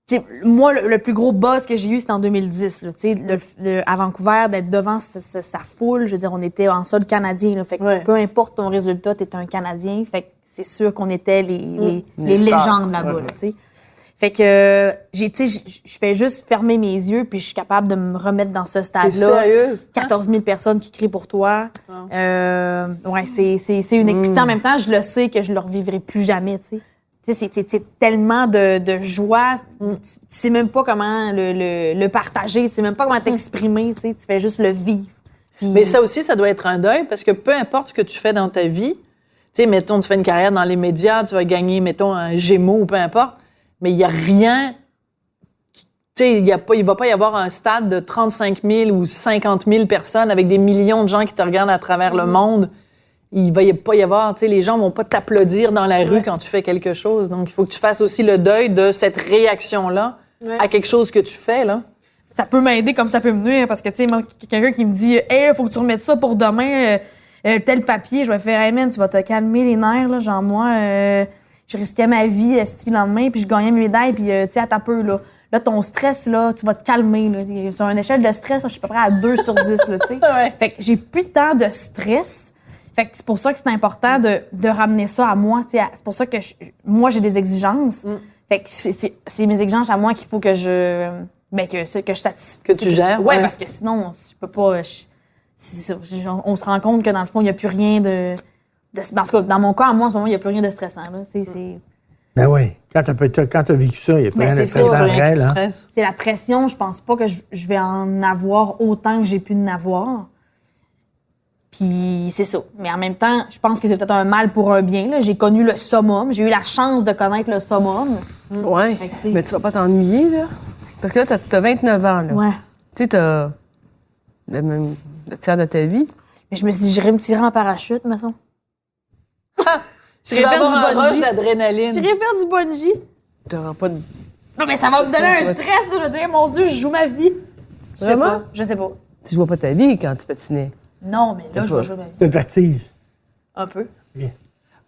[SPEAKER 1] tu sais, moi, le plus gros buzz que j'ai eu, c'était en 2010, là, tu sais, à Vancouver, d'être devant sa foule. Je veux dire, on était en sol canadien, là, fait que
[SPEAKER 2] Ouais.
[SPEAKER 1] peu importe ton résultat, t'es un Canadien. Fait que c'est sûr qu'on était les
[SPEAKER 4] Les
[SPEAKER 1] légendes
[SPEAKER 4] stars.
[SPEAKER 1] là-bas,
[SPEAKER 4] Ouais.
[SPEAKER 1] là, tu sais. Fait que, tu sais, je fais juste fermer mes yeux, puis je suis capable de me remettre dans ce
[SPEAKER 2] T'es
[SPEAKER 1] stade-là.
[SPEAKER 2] sérieuse?
[SPEAKER 1] 14 000 personnes qui crient pour toi. Ouais, c'est unique. Puis tu sais, en même temps, je le sais que je ne le revivrai plus jamais, tu sais. Tu sais, c'est tellement de joie. Tu sais même pas comment le partager. Tu sais même pas comment t'exprimer, tu sais. Tu fais juste le vivre.
[SPEAKER 2] Mais ça aussi, ça doit être un deuil, parce que peu importe ce que tu fais dans ta vie, tu sais, mettons, tu fais une carrière dans les médias, tu vas gagner, mettons, un Gémeaux ou peu importe, mais il n'y a rien... Tu sais, il va pas y avoir un stade de 35 000 ou 50 000 personnes avec des millions de gens qui te regardent à travers le monde. Il va pas y avoir, tu sais, les gens vont pas t'applaudir dans la rue quand tu fais quelque chose. Donc, il faut que tu fasses aussi le deuil de cette réaction-là à quelque chose que tu fais, là.
[SPEAKER 1] ça peut m'aider comme ça peut me nuire parce que, tu sais, moi, quelqu'un qui me dit, hey, faut que tu remettes ça pour demain, tel papier, je vais faire, hey man, tu vas te calmer les nerfs, là. Genre, moi, je risquais ma vie, le lendemain, puis je gagnais mes médailles, puis, tu sais, attends un peu, là. Là, ton stress, là, tu vas te calmer, là. Sur une échelle de stress, là, je suis à peu près à 2 sur 10, là, tu sais.
[SPEAKER 2] Ouais.
[SPEAKER 1] Fait que j'ai plus tant de stress. Fait que c'est pour ça que c'est important de ramener ça à moi, tu sais. C'est pour ça que moi, j'ai des exigences. Fait que c'est mes exigences à moi qu'il faut que je satisfais.
[SPEAKER 2] Que tu gères.
[SPEAKER 1] Ouais, parce que sinon, je peux pas. C'est ça. On se rend compte que dans le fond, il n'y a plus rien de. Parce que dans mon cas, à moi, en ce moment, il n'y a plus rien de stressant. Là. Tu sais, c'est.
[SPEAKER 3] Ben oui. Quand t'as vécu ça, il n'y a pas rien de
[SPEAKER 1] c'est ça,
[SPEAKER 3] stressant
[SPEAKER 2] Rien qui
[SPEAKER 3] réel. Hein?
[SPEAKER 2] stresse.
[SPEAKER 1] C'est la pression. Je pense pas que je vais en avoir autant que j'ai pu en avoir. Puis c'est ça. Mais en même temps, je pense que c'est peut-être un mal pour un bien. Là. J'ai connu le summum. J'ai eu la chance de connaître le summum.
[SPEAKER 4] Ouais.
[SPEAKER 1] Fait que, tu sais-
[SPEAKER 4] Mais tu vas pas t'ennuyer, là. Parce que là, t'as 29 ans, là.
[SPEAKER 1] Ouais.
[SPEAKER 4] Tu sais, t'as le tiers de ta vie.
[SPEAKER 1] Mais je me suis dit, j'irais me tirer en parachute, mettons.
[SPEAKER 2] Tu vas
[SPEAKER 1] faire
[SPEAKER 2] avoir
[SPEAKER 1] du
[SPEAKER 2] un rush
[SPEAKER 1] bungee.
[SPEAKER 2] d'adrénaline.
[SPEAKER 1] J'irais faire du bungee.
[SPEAKER 4] T'auras pas de...
[SPEAKER 1] Non, mais ça va me donner un stress, là. Je vais dire, mon Dieu, je joue ma vie. Je sais
[SPEAKER 4] Vraiment?
[SPEAKER 1] pas. Je sais pas.
[SPEAKER 4] Tu jouais pas ta vie quand tu patinais.
[SPEAKER 1] Non, mais là, je vais jouer ma vie.
[SPEAKER 3] Le vertige.
[SPEAKER 1] Un peu.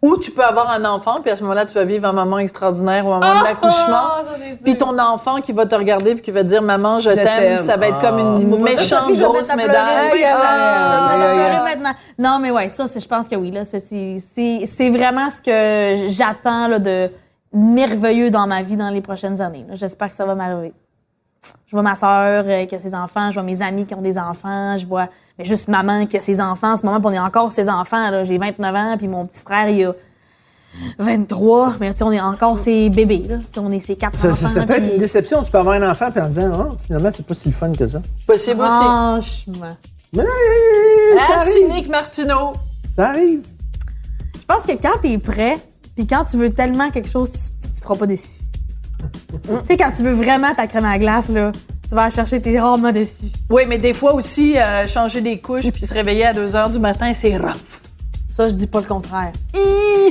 [SPEAKER 2] Ou tu peux avoir un enfant, puis à ce moment-là, tu vas vivre un moment extraordinaire au moment de l'accouchement.
[SPEAKER 1] ça, c'est sûr.
[SPEAKER 2] Puis ton enfant qui va te regarder puis qui va te dire « Maman, je t'aime »,
[SPEAKER 4] t'aime.
[SPEAKER 2] ça va être comme une
[SPEAKER 1] Sophie,
[SPEAKER 2] méchante
[SPEAKER 1] je vais
[SPEAKER 2] grosse
[SPEAKER 1] mettre à pleurer.
[SPEAKER 2] médaille.
[SPEAKER 1] Oui, je vais mettre à
[SPEAKER 4] aïe, aïe,
[SPEAKER 1] pleurer maintenant. Non, mais ouais, ça, je pense que oui. Là, c'est vraiment ce que j'attends là, de merveilleux dans ma vie dans les prochaines années. Là. J'espère que ça va m'arriver. Je vois ma sœur qui a ses enfants, je vois mes amis qui ont des enfants, je vois mais juste maman qui a ses enfants. En ce moment, puis on est encore ses enfants. Là. J'ai 29 ans, puis mon petit frère, il a 23. Mais tu sais, on est encore ses bébés. Là. Tu sais, on est ses 4 enfants.
[SPEAKER 3] Ça peut être
[SPEAKER 1] puis-
[SPEAKER 3] une déception. Tu peux avoir un enfant puis en disant, oh, finalement, c'est pas si le fun que ça.
[SPEAKER 2] Possible aussi.
[SPEAKER 1] Franchement.
[SPEAKER 3] Mais ça
[SPEAKER 2] Ah,
[SPEAKER 3] arrive.
[SPEAKER 2] cynique Martineau.
[SPEAKER 3] Ça arrive.
[SPEAKER 1] Je pense que quand t'es prêt, puis quand tu veux tellement quelque chose, tu te feras pas déçu. Tu sais, quand tu veux vraiment ta crème à glace, là, tu vas la chercher, t'es rarement déçu.
[SPEAKER 2] Oui, mais des fois aussi, changer des couches puis se réveiller à 2 h du matin, c'est rough.
[SPEAKER 1] Ça, je dis pas le contraire.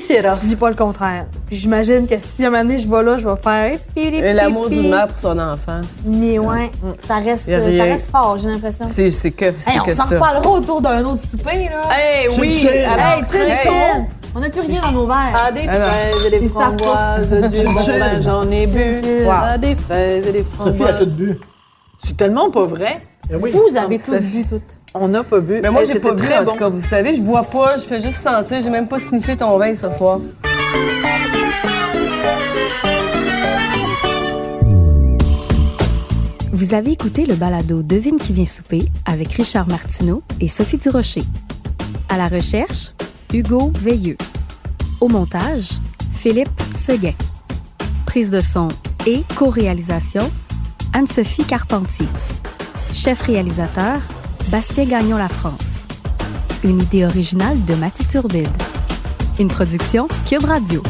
[SPEAKER 2] C'est rough.
[SPEAKER 1] Je dis pas le contraire. Puis j'imagine que si à un moment donné, je vais là, je vais faire...
[SPEAKER 4] L'amour d'une mère pour son enfant.
[SPEAKER 1] Mais ouais, ça reste fort, j'ai l'impression.
[SPEAKER 4] C'est que
[SPEAKER 1] Hey, on
[SPEAKER 4] que
[SPEAKER 1] s'en
[SPEAKER 4] ça.
[SPEAKER 1] reparlera autour d'un autre souper, là.
[SPEAKER 2] Hey, oui!
[SPEAKER 3] Chin-chin.
[SPEAKER 2] Alors,
[SPEAKER 1] Hey, chin
[SPEAKER 2] hey,
[SPEAKER 1] chin! On n'a plus rien dans nos verres.
[SPEAKER 2] Ah, des
[SPEAKER 4] Alors,
[SPEAKER 2] fraises et des
[SPEAKER 1] ils savent pas.
[SPEAKER 2] framboises, du bon vin, j'en ai bu.
[SPEAKER 1] Chin-chin.
[SPEAKER 4] Wow.
[SPEAKER 2] Ah, des fraises et des
[SPEAKER 3] Sophie a tout
[SPEAKER 2] framboises.
[SPEAKER 3] bu.
[SPEAKER 2] C'est tellement pas vrai.
[SPEAKER 3] Eh oui.
[SPEAKER 1] Vous avez tous
[SPEAKER 4] Ça-
[SPEAKER 1] vu tout.
[SPEAKER 2] On n'a pas bu.
[SPEAKER 4] Mais moi,
[SPEAKER 2] Hey,
[SPEAKER 4] j'ai
[SPEAKER 2] c'était
[SPEAKER 4] pas bu,
[SPEAKER 2] très
[SPEAKER 4] en
[SPEAKER 2] bon.
[SPEAKER 4] tout cas. Vous savez, je bois pas, je fais juste sentir. J'ai même pas sniffé ton vin ce soir.
[SPEAKER 5] Vous avez écouté le balado Devine qui vient souper avec Richard Martineau et Sophie Durocher. À la recherche, Hugo Veilleux. Au montage, Philippe Seguin. Prise de son et co-réalisation, Anne-Sophie Carpentier. Chef réalisateur, Bastien Gagnon-La France. Une idée originale de Mathieu Turbide. Une production Cube Radio.